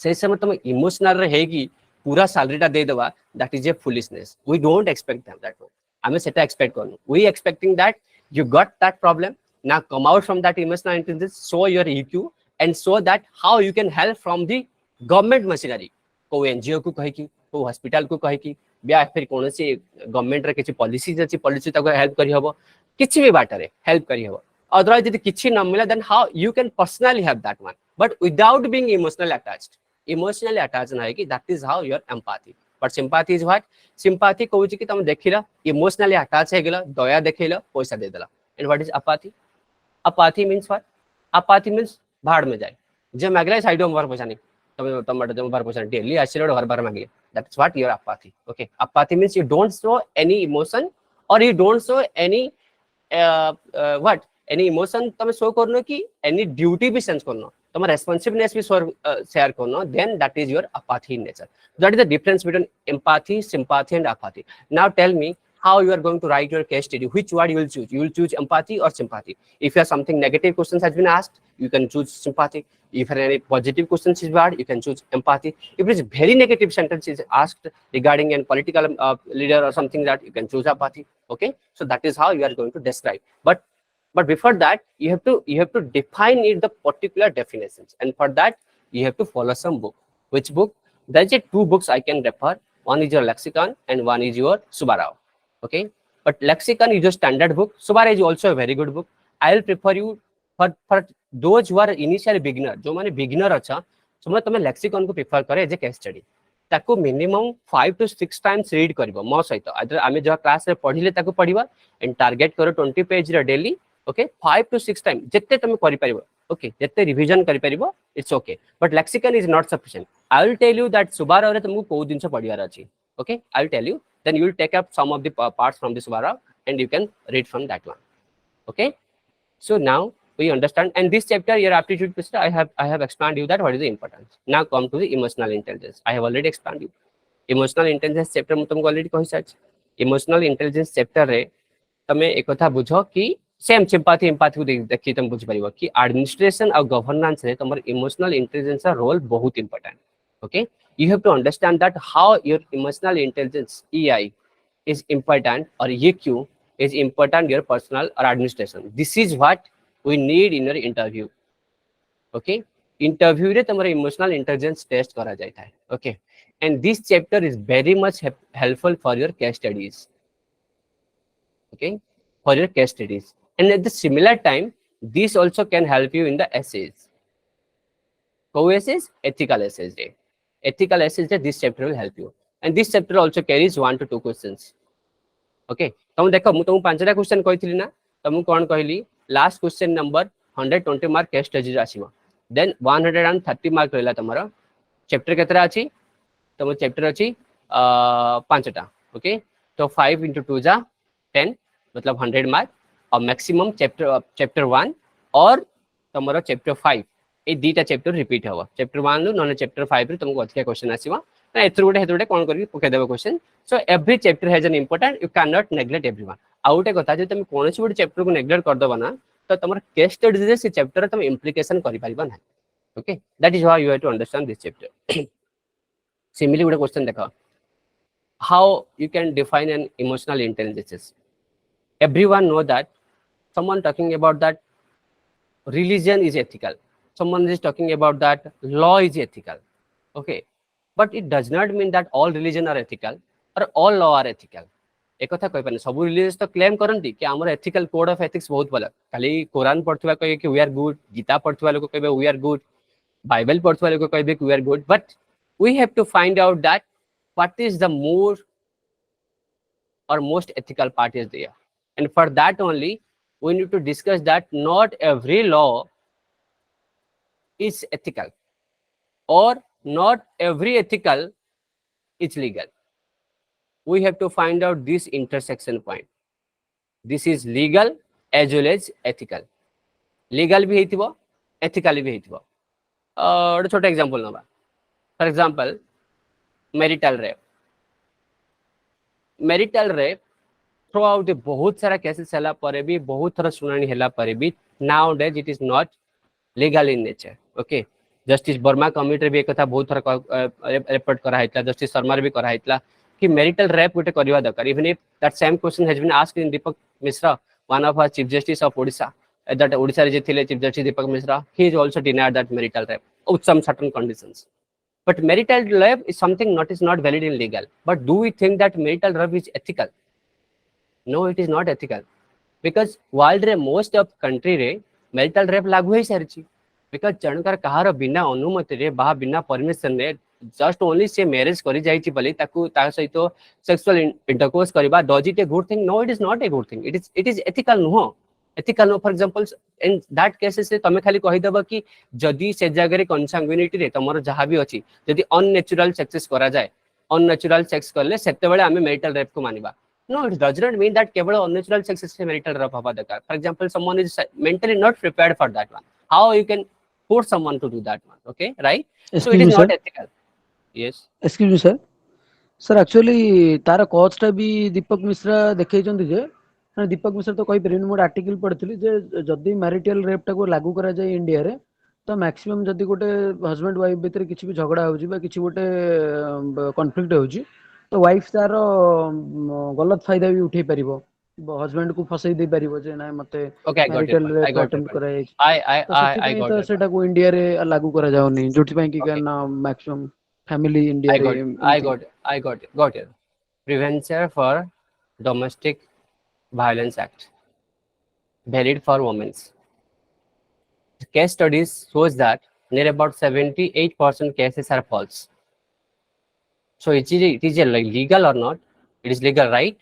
से समय तुम इमोशनल रे हेगी पूरा सैलरी टा दे देबा, that is a foolishness. We don't expect that way. हमें सेटा एक्सपेक्ट करनु, we expecting that you got that problem, now come out from that emotional intelligence, show your EQ and show that how you can help from the government machinery. को NGO को कहि कि, को hospital को कहि कि, या फिर कोन से गवर्नमेंट रे किछि पॉलिसीज अछि, पॉलिसी ताको हेल्प करि हबो, किछि भी बाटरे हेल्प करि हबो. अदरवाइज यदि किछि न मिला, then how you can personally help that one, but without being emotionally attached. Emotionally attach ना है कि that is how your empathy. But sympathy is what? Sympathy कहूची कि तुम देखिला इमोशनली अटैच हे गेला, दया देखैला, पैसा दे देला. And what is apathy? Apathy means what? Apathy means भाड़ में जाए, जे मागले साइड में बार पैसा नहीं, तुम टमाटो जम बार पैसा डेली आशीर्वाद हर बार मांगे, that is what your apathy. Okay, apathy means you don't show any emotion और you don't show any what any emotion, तुम शो करनो कि एनी ड्यूटी भी सेंस करनो, तुम रेस्पॉन्सिबनेस भी शेयर करनो, then that is your apathy in nature. That is the difference between empathy, sympathy and apathy. Now tell me, how you are going to write your case study, which word you will choose. You will choose empathy or sympathy. If you have something negative questions has been asked, you can choose sympathy. If any positive questions is bad, you can choose empathy. If it is very negative sentence is asked regarding a political leader or something, that you can choose apathy. Okay, so that is how you are going to describe. But before that, you have to define it, the particular definitions, and for that you have to follow some book. Which book? There is two books I can refer. One is your lexicon and one is your Subarao. Okay, but lexicon is a standard book. Subarao is also a very good book. I will prefer you for those who are initially beginner, जो माने beginner अच्छा, so मैं तुम्हें lexicon को prefer करे as a case study. ताको minimum 5 to 6 times read करिबो मो सहित. आदर आमे जो क्लास रे पढिले ताको पढिबा and target करो 20 page रे daily. Okay, 5 to 6 times जत्ते तुम करि परिबो. Okay, जत्ते revision करि परिबो, it's okay. But lexicon is not sufficient. I will tell you that Subarao रे तुमको को दिन से पढियार अछि. Okay, I will tell you. Then you will take up some of the parts from the Subarao and you can read from that one. Okay, so now we understand, and this chapter, your aptitude, I have explained you that what is the importance. Now come to the emotional intelligence. I have already explained you. Emotional intelligence chapter में तुमको already कही साच. Emotional intelligence chapter रे तमे एक कथा बुझो कि same sympathy empathy को देखि तुम बुझ परिबो कि administration और governance रे तमर emotional intelligence का role बहुत important. Okay, you have to understand that how your emotional intelligence EI is important, or EQ is important your personal or administration. This is what we need in your interview. Okay, interview रे तमरा emotional intelligence test करा जाता है. Okay, and this chapter is very much helpful for your case studies. Okay, for your case studies, and at the similar time this also can help you in the essays. Co-essays, ethical essays. Ethical essays, this chapter will help you, and this chapter also carries 1 to 2 questions. Okay, तुम देखो मु तुम पांचटा question कहितली ना, तुम कोन कहली last question number 120 mark case study आसीबो, then 130 mark रहला तमरो. चैप्टर केतरा अछि? तुम चैप्टर अछि पांचटा. ओके, तो 5 into 2 जा 10, मतलब 100 मार्क, और मैक्सिमम चैप्टर 1 और तमरो चैप्टर 5 ए दीटा चैप्टर रिपीट हवा. चैप्टर 1 नु नने चैप्टर 5 रे तुमको अधिक क्वेश्चन आसीबो ना, एथुर गोटे हेतुर गोटे कोन करी पके देबो question. So every chapter has an important, you can not neglect everyone. आउटे कथा जे तुम कोनसी गोटे चैप्टर को नेग्लेक्ट कर दबा ना, तो तमर केस स्टडी जे से चैप्टर तुम इंप्लिकेशन करि परिबा ना. Okay, that is how you have to understand this chapter. Similarly गोटे क्वेश्चन देखो, how you can define an emotional intelligence. Everyone know that someone talking about that religion is ethical, someone is talking about that law is ethical. Okay, but it does not mean that all religion are ethical or all law are ethical. एक कथा कहि पाने सब religious तो claim करंती कि हमर ethical code of ethics बहुत भला. खाली कुरान पढ़थुवा कहे कि वी आर गुड, गीता पढ़थुवा लोग कहबे वी आर गुड, बाइबल पढ़थुवा लोग कहबे कि we are good. But we have to find out that what is the more or most ethical part is there, and for that only we need to discuss that not every law is ethical or not every ethical is legal. We have to find out this intersection point. This is legal as well as ethical. Legal भी हेतिबो, ethical भी हेतिबो. और छोटा example नबा. For example marital rape. Marital rape through out बहुत सारा cases हला परे भी, बहुत थरा सुनानी हला परे भी, now days it is not legal in nature. Okay, justice Verma committee भी एक कथा बहुत थरा रिपोर्ट करा हैतला, जस्टिस शर्मा भी करा हैतला कि मैरिटल रेप गोटे करवा दरकार. Even if that same question has been asked in Deepak Mishra, one of our chief justice of Odisha, that Odisha रे जे थिले chief justice Deepak Mishra, he is also denied that marital rape with some certain conditions. But marital rape is something not valid in legal. But do we think that marital rape is ethical? No, it is not ethical, because world रे most of country रे marital rape लागू है सारी. because जनकर कहार बिना अनुमति रे बा बिना परमिशन रे just only से मैरिज करी जाइछि बली ताकू ता सहित सेक्सुअल इंटरकोर्स करबा, does it a good thing? No, it is not a good thing. It is ethical no. Ethical no. For example in that cases से तमे खाली कहि देबा कि जदी से जगह रे कंसांग्युनिटी रे तमरो जहां भी अछि, जदी अननेचुरल सेक्स करा जाय, अननेचुरल सेक्स करले सेते बेले हमें मैरिटल रेप को मानिबा. No, it does not mean that केवल unnatural sex is marital rape हवा दरकार. For example, someone is mentally not prepared for that one. How you can force someone to do that one? Okay, right? So it is not ethical. Yes. Excuse me, sir. Sir actually तार कोचटा भी दीपक मिश्रा देखैछन्ति जे दीपक मिश्रा तो कहि परिन मोर article पढिथिली जे जदि marital rape टाको लागू करा जाय India रे तो मैक्सिमम जदि गोटे हस्बैंड वाइफ भितर किछि भी झगड़ा होउची बा किछि गोटे कॉन्फ्लिक्ट होउची तो वाइफ तार गलत फायदा भी उठै परिबो हस्बैंड को फसै दे परिबो जे ना मते Okay, I got your marital point. I rape got your attempt point. करा जाय I तो I सेति I पई got तो your point. सेटा को इंडिया रे लागू करा जाउनी जोथि पई कि Okay, ना मैक्सिमम फैमिली इंडिया रे I एमती got it. Prevention for Domestic Violence Act, valid for women. Case studies shows that near about 78% cases are false. So it is like legal or not? It is legal, right?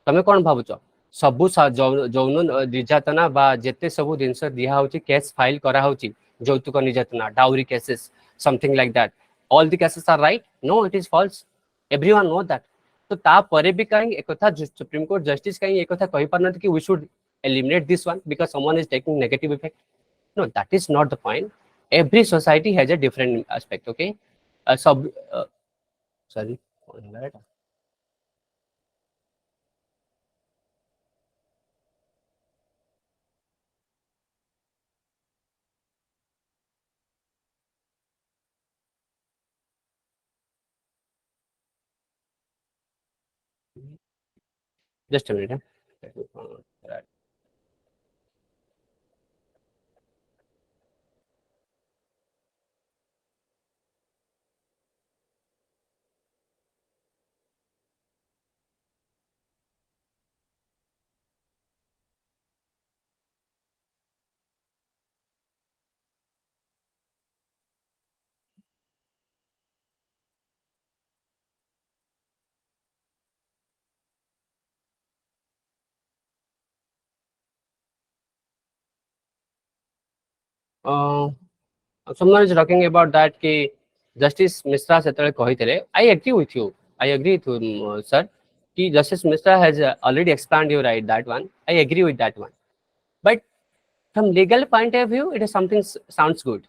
तमे कौन भावुच सबु जौन निर्यातना बा जेते सबु जिनस दिया होची केस फाइल करा होची जौतुक निर्यातना dowry cases something like that all the cases are right no it is false everyone know that तो ता परे भी कहीं एक कथा सुप्रीम कोर्ट जस्टिस कहीं एक कथा कहि पारनत कि we should eliminate this one because someone is taking negative effect no that is not the point every society has a different aspect okay सब sorry just a minute huh? someone is talking about that कि Justice Mishra सेतले कहितले I agree with you sir कि Justice Mishra has already expanded you right that one I agree with that one but from legal point of view it is something sounds good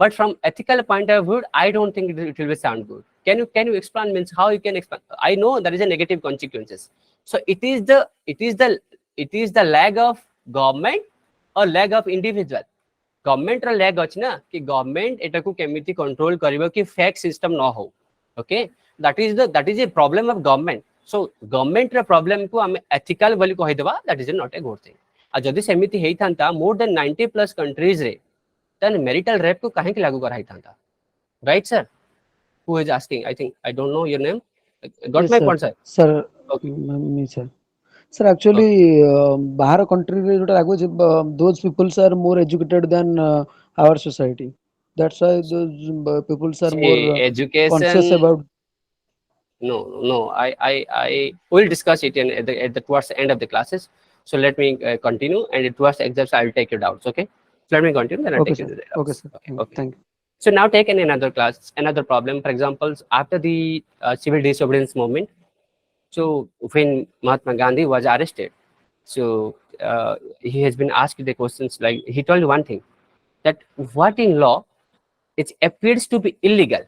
but from ethical point of view I don't think it will be sound good can you explain means how you can explain I know there is a negative consequences so it is the lag of government or lag of individual government रो lag अछि ना कि government एटा को केमिति control करबो कि fake system न हो okay that is a problem of government so government रो प्रॉब्लम को हम एथिकल बोली कहि देबा that is not a good thing आ जदी सेमिति हेई थांता मोर देन 90 प्लस कंट्रीज रे देन मैरिटल रेप को काहे कि लागू कराई थांता right sir who is asking I think I don't know your name got my point sir sir okay me sir actually बाहर कंट्री रे जोटा लागो जे those peoples are more educated than our society that's why those peoples are more conscious education about no I will discuss it at the towards the end of the classes so let me continue and towards the exams I will take your doubts okay so let me continue then I'll okay take you sir to the doubts sir okay. thank you So now take in another class another problem for example after the civil disobedience movement so when Mahatma Gandhi was arrested so he has been asked the questions like he told one thing that what in law it appears to be illegal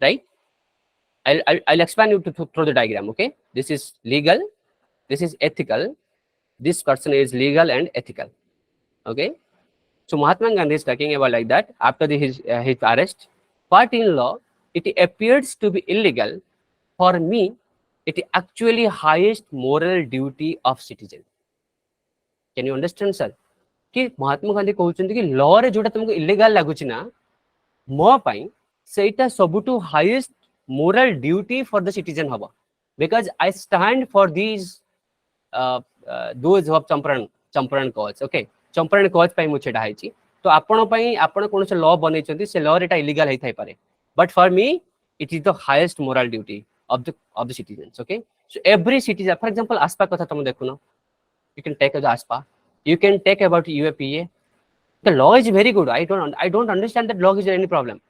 right I'll explain you through the diagram okay this is legal this is ethical this person is legal and ethical okay so Mahatma Gandhi is talking about like that after his arrest what in law it appears to be illegal for me it actually highest moral duty of citizen can you understand sir कि महात्मा गांधी कहउछन्ती कि law रे जोटा तुमको illegal लागुची ना मो पई सेटा सबुटु highest moral duty for the citizen haba because I stand for these those of champaran cause okay champaran causepai mu cheda haichi to apano pai apano kono se law banai chanti se law eta illegal hai thai pare but for me it is the highest moral duty of the citizens okay so every citizen for example aspa katha tum dekhuno you can take the aspa you can take about UAPA the law is very good I don't understand that law is any problem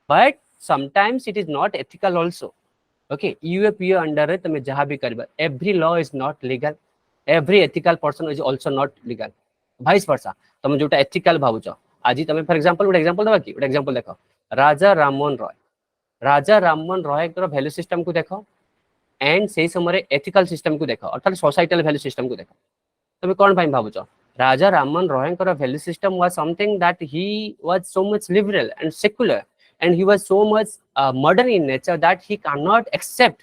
but sometimes it is not ethical also okay UAPA under it tame jaha bhi karba every law is not legal every ethical person is also not legal vice versa tame jota ethical bhabucha aji tame for example one example deba ki one example dekho raja rammohn roy kro value system ko dekho and से समय ethical system को देख अर्थात societal value system को देख तुम कौन पाई भावुच राजा राममोहन रॉयंकर value system was something that he was so much liberal and secular and he was so much modern in nature that he cannot accept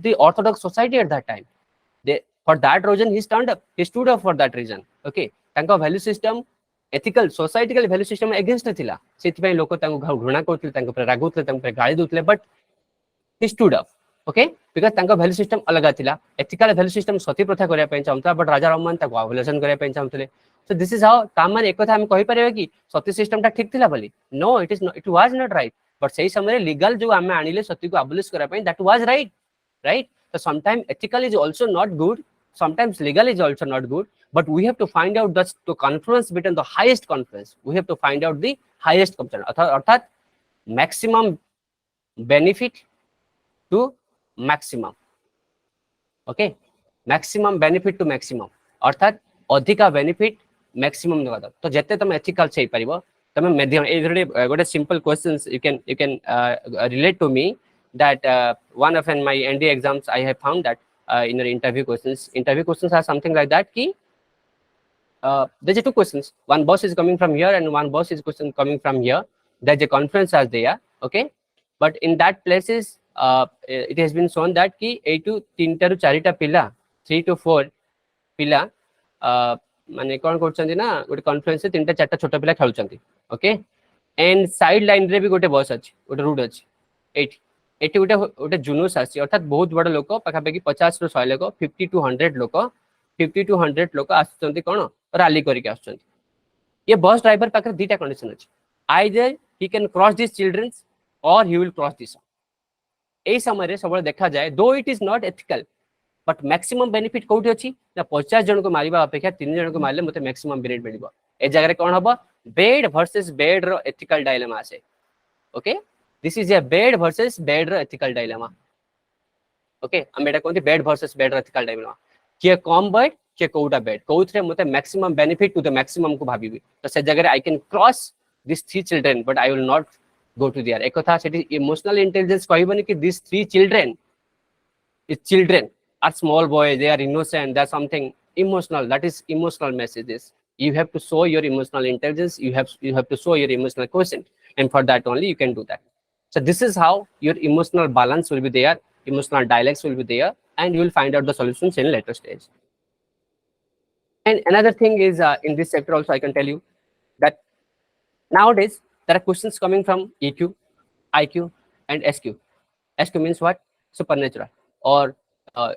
the orthodox society at that time. For that reason he stood up for that reason. Okay, तांका value system ethical societal value system against थिला सेति पय लोक तांको घृणा करथले तांको पर रागुथले तांको पर गाली दुथले but he stood up. Okay, because तांका value system अलग थिला ethical value system सती प्रथा करिया पय चाहता but राजा राममोहन ताको अवलेशन करिया पय चाहथले. So this is how तामान एक कथा हम कहि परिबा कि सती सिस्टम ता ठीक थिला बोली no it was not right but सही समय लीगल जो हम आनिले सती को अबलिश करा पय that was right. So sometimes ethical is also not good, sometimes legal is also not good, but we have to find out the confluence between the highest confluence. We have to find out the highest confluence अर्थात maximum benefit to maximum. Okay, maximum benefit to maximum अर्थात अधिका benefit maximum देवा तो जते तुम ethical छै परिबो तुम medium ए गोटे simple questions you can relate to me that one of in my ND exams I have found that in your interview questions are something like that ki there's two questions, one boss is coming from here and one boss is question coming from here, there's a conference as there. Okay, but in that places it has been shown that ki 8 to 3 टा 4 टा पिला 3 to 4 पिला माने कोन करछन्ती ना गोटे conference से 3 टा 4 टा छोटा पिला खेलुछन्ती. ओके, एंड साइड लाइन रे भी गोटे बस अछि गोटे रूट अछि एटी गोटे जुनूस आछि अर्थात बहुत बड़ लोक पाखापाखि 50 रो 100 लोक 50 to 100 लोक आछन्ती कोन रैली करिक आछन्ती. ये बस ड्राइवर पाखर दीटा कंडीशन अछि, either he can cross this childrens or he will cross this. ए समय रे सबले देखा जाए though it is not ethical but maximum benefit कोठी अछि ना 50 जन को मारिबा अपेक्षा 3 जन को मारले मते मैक्सिमम बेनिफिट मिलिबो. ए जगह रे कोन हबो बेड वर्सेस बेड रो एथिकल डायलेमा आसे. Okay, this is a bad versus bad रो एथिकल डायलेमा. ओके, हम एटा कोनती बेड वर्सेस बेड रो एथिकल डायलेमा के कम बेड के कोटा बेड कोथरे मते maximum benefit to the maximum को भाबीबी तो से जगह रे I can cross this 3 children but I will not go to there. एक कथा सेठी इमोशनल इंटेलिजेंस कहबनी कि these 3 children are small boys, they are innocent, they are something emotional. That is emotional messages. You have to show your emotional intelligence, you have to show your emotional quotient, and for that only you can do that. So this is how your emotional balance will be there, emotional dialects will be there, and you will find out the solutions in later stage. And another thing is in this sector also I can tell you that nowadays there are questions coming from EQ, IQ, and SQ. SQ means what? Supernatural, or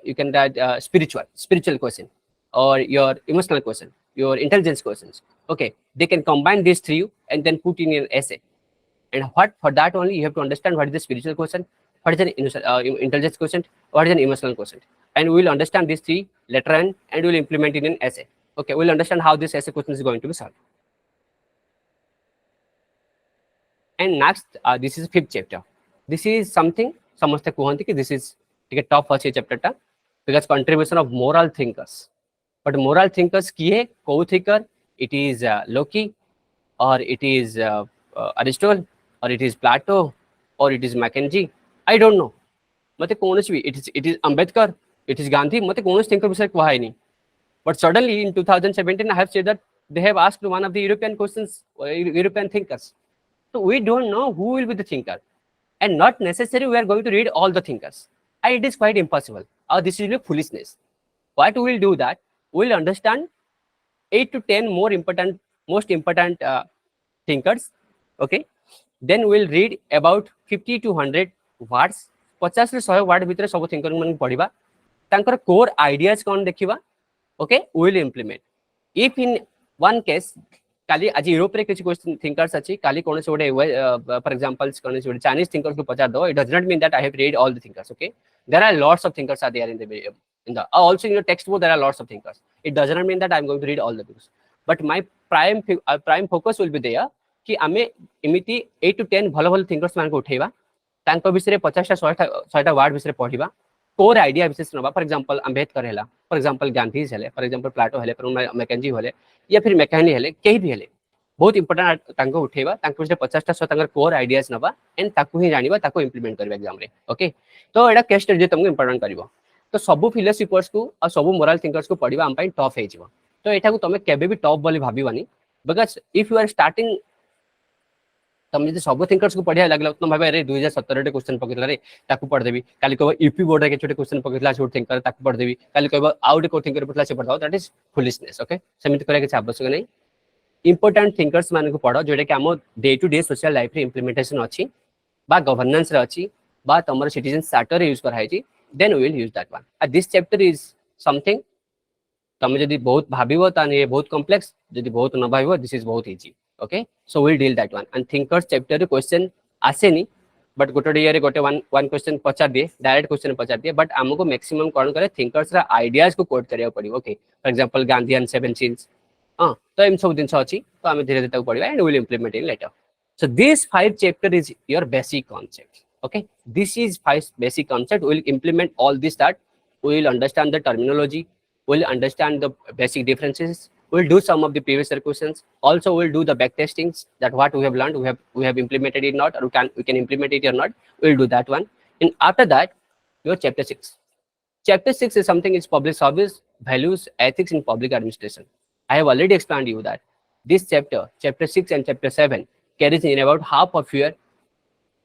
you can write spiritual question, or your emotional question, your intelligence questions. Okay, they can combine these three and then put in an essay. And what for that only you have to understand what is the spiritual question, what is an intelligence question, what is an emotional question, and we will understand these three later on, and we will implement in an essay. Okay, we will understand how this essay question is going to be solved. And next, this is 5th chapter. This is something samaste kuhanti ki this is a top first chapter ta because contribution of moral thinkers. But moral thinkers kiye ko thinker? It is Loki, or it is Aristotle, or it is Plato, or it is Mackenzie. I don't know. Mate konosi bhi it is Ambedkar, it is Gandhi. Mate konosi thinker bishay kuha hai nahi. But suddenly in 2017 I have said that they have asked one of the European questions, European thinkers. So we don't know who will be the thinker, and not necessarily we are going to read all the thinkers, and it is quite impossible. This is really foolishness. What we will do that we will understand 8 to 10 most important thinkers. Okay, then we will read about 50 to 100 words. 50 to 100 word भितर सब thinker मन पढ़िबा तांकर core ideas कोन देखिबा. Okay, we will implement. If in one case काली आज Europe रे किछ question thinkers अछि काली कोन से ओडे फॉर एग्जांपल कोन से ओडे चाइनीज थिंकर्स को पचार दो it does not mean that I have read all the thinkers. Okay, there are lots of thinkers are there in the also in your textbook there are lots of thinkers. It does not mean that I am going to read all the books, but my prime focus will be there कि आमे इमिति 8 to 10 भलो भलो thinkers मान को उठेबा तांको विषय 50 टा 100 टा वर्ड विषय पढिबा कोर आइडिया विशेष नबा. फॉर एग्जांपल अंबेडकर हैला, फॉर एग्जांपल गांधी हैले, फॉर एग्जांपल प्लाटो हैले, फॉर मैकेंजी हैले, या फिर मैकेनी हैले, केही भी हैले. बहुत इंपोर्टेंट तांको उठेबा तांको विषय 50 टा तांकर कोर आइडियाज नबा एंड ताकू ही जानिबा ताकू इंप्लीमेंट करबा एग्जाम रे ओके तो एटा केस स्टडी तुमको इंपोर्टेंट करबो तो सब फिलोसोफर्स को और सब मोरल थिंकर्स को पढ़िबा हम पई टफ हे जिवो तो एटा को तमे केबे भी टफ बोली भाबिबानी because if you are starting तुम जब सब थिंकर्स को पढ़िया लगला तुम भाबे अरे 2017 रे क्वेश्चन पकेला रे ताकू पढ़ देबी काली कहबो यूपी बोर्ड रे के छोटे क्वेश्चन पकेला छोट थिंकर ताकू पढ़ देबी काली कहबो आउट को थिंकर पढ़ला से पढ़ दाओ दैट इज फुलिशनेस ओके समित करे के आवश्यक नहीं इंपोर्टेंट थिंकर्स मान को पढ़ो जोटे कि हम day to day social life रे इंप्लीमेंटेशन अछि बा गवर्नेंस रे अछि बा तमर सिटीजन चार्टर यूज कराई छी then we will use that one and this chapter is something तुम जदी बहुत भाबिबो ताने ये बहुत कॉम्प्लेक्स जदी बहुत न भाबिबो दिस इज बहुत easy okay so we'll deal that one and thinkers chapter रे क्वेश्चन आसेनी बट गोटे ईयर गोटे वन क्वेश्चन पचार दिए डायरेक्ट क्वेश्चन पचार दिए बट हमको मैक्सिमम कौन करे थिंकर्स रा आइडियाज को कोट करिया पड़िबो okay for example Gandhian 7 sins हां तो एम सब दिन अछि तो हम धीरे धीरे तक पढ़िबा and will implement in later so this 5 chapter is your basic concept okay this is 5 basic concept we will implement all this that we will understand the terminology we will understand the basic differences we'll do some of the previous year questions also we'll do the back testings that what we have learned we have implemented it not or we can implement it or not we'll do that one and after that your chapter 6 is something is public service values ethics in public administration I have already explained you that this chapter 6 and chapter 7 carries in about half of your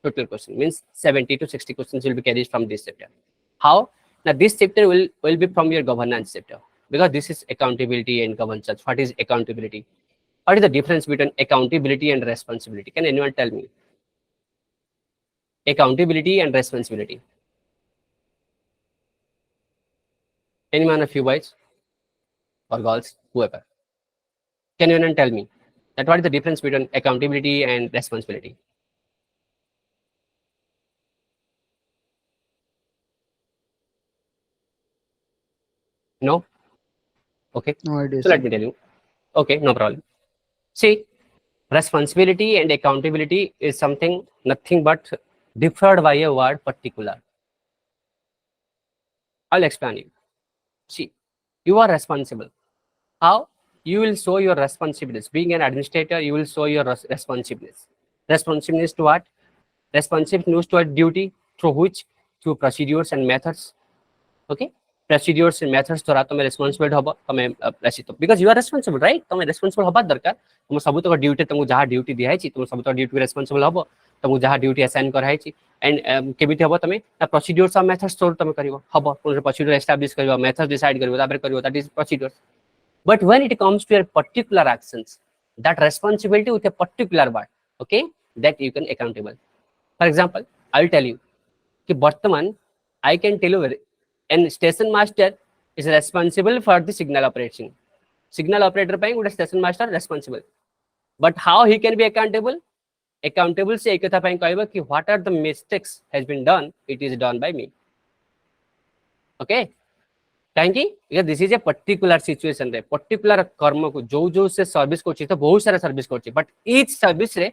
total question means 70 to 60 questions will be carried from this chapter how now this chapter will be from your governance chapter because this is accountability and governance what is accountability what is the difference between accountability and responsibility can anyone tell me accountability and responsibility anyone of you boys or girls whoever can anyone tell me that what is the difference between accountability and responsibility no okay No idea, so sir. let me tell you okay no problem see responsibility and accountability is something nothing but differed by a word particular I'll explain you see you are responsible how you will show your responsibilities being an administrator you will show your responsibilities to what responsiveness to a duty through which through procedures and methods okay procedures and methods द्वारा तुम responsible हबो तुम because you are responsible right तुम responsible हबा दरकार तुम सब तक ड्यूटी तुमको जहां ड्यूटी दिया है तुम सब तक ड्यूटी responsible हबो तुमको जहां ड्यूटी असाइन करा है एंड केबिति हबो तुम प्रोसीड्यूर्स और मेथड्स थ्रू तुम करिवो हबो कोन प्रोसीड्यूर एस्टैब्लिश करिवो मेथड्स डिसाइड करिवो तापर करिवो that is procedures but when it comes to your particular actions that responsibility with a particular word okay that you can accountable for example I'll tell you कि वर्तमान I can tell you and station master is responsible for the signal operation signal operator पे गोटे station master responsible but how he can be accountable से एक कथा पे कहबो कि what are the mistakes has been done it is done by me okay कहीं because this is a particular situation रे particular कर्म को जो से सर्विस करछि तो बहुत सारा सर्विस करछि but each सर्विस रे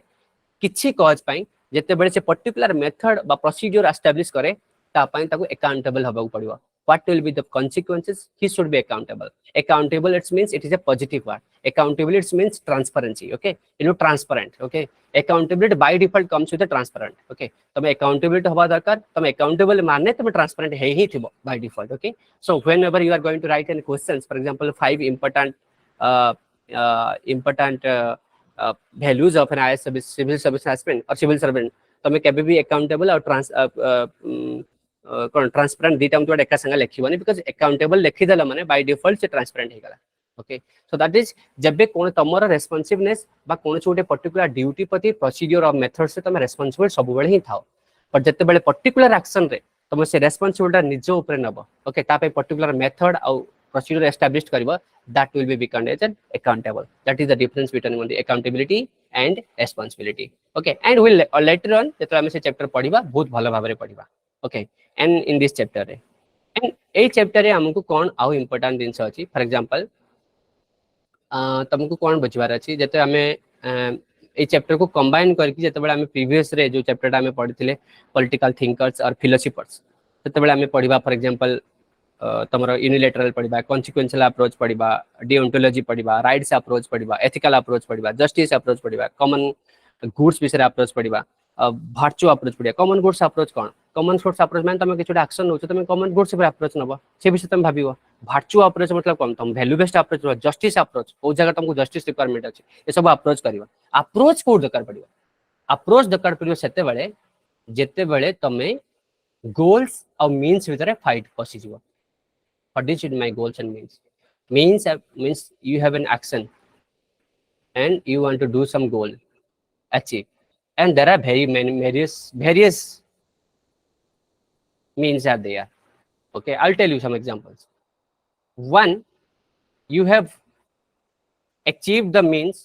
किछि कॉज पई जते बळे से पर्टिकुलर मेथड बा प्रोसीजर एस्टैब्लिश करे ता पई ताको अकाउंटेबल हबा पड़िबो what will be the consequences he should be accountable it means it is a positive word accountability it means transparency okay you know transparent okay accountability by default comes with a transparent okay तमे accountability हबा दरकार तमे accountable माने तमे transparent है ही थिबो by default okay so whenever you are going to write any questions for example 5 important values of an IS civil service aspirant or civil servant तमे केबे भी accountable और ट्रांसपेरेंट दीटा हम एका संगे लिखिबनी बिकॉज़ अकाउंटेबल लिखि देला माने बाय डिफॉल्ट से ट्रांसपेरेंट हे गला ओके सो दैट इज जब कोन तमरा रेस्पोंसिवनेस बा कोन छोटे पर्टिकुलर ड्यूटी प्रति प्रोसीजर और मेथड से तमे रेस्पोंसिबल सब बेले ही थाओ पर जते बेले पर्टिकुलर एक्शन रे तमे से रेस्पोंसिबिलिटी निज ऊपर नबो ओके ता पे पर्टिकुलर मेथड और प्रोसीजर एस्टैब्लिश करबो that will be become as an accountable that is the difference between the accountability and responsibility okay and we'll later on जेतरा हम से चैप्टर पढिबा बहुत भलो भाबरे पढिबा okay and in this chapter re and A chapter रे हमको कोन आउ important दिन अछि for example तुमको कोन बुझबार अछि जते हमें ए चैप्टर को कंबाइन करके जते बेला हमें प्रीवियस रे जो चैप्टर हमें पढिथिले पॉलिटिकल थिंकर्स और फिलोसोफर्स जते बेला हमें पढिबा फॉर एग्जांपल तमरो यूनिलेटरल पढ़िबा कॉन्सिक्वेंशियल अप्रोच पढ़िबा डिओंटोलॉजी पढ़िबा राइट्स अप्रोच पढ़िबा एथिकल अप्रोच पढ़िबा जस्टिस अप्रोच पढ़िबा कॉमन गुड्स विषय अप्रोच पढ़िबा वर्चू अप्रोच पढ़िबा कॉमन गुड्स अप्रोच कोन कॉमन गुड्स अप्रोच माने तुम किछुटा एक्शन नउछ तुम कॉमन गुड्स पर अप्रोच नबो से विषय तुम भाबिबो वर्चू अप्रोच मतलब कोन तुम value based approach justice approach ओ जगह तुमको जस्टिस रिक्वायरमेंट अछि ए सब अप्रोच करबा अप्रोच को दरकार पड़िबा अप्रोच दरकार पड़िबो सेते बेले जेते बेले तमे गोल्स और मीन्स भितर फाइट पसी जीवो what is it my goals and means you have an action and you want to do some goal achieve and there are very many various means are there okay I'll tell you some examples one you have achieved the means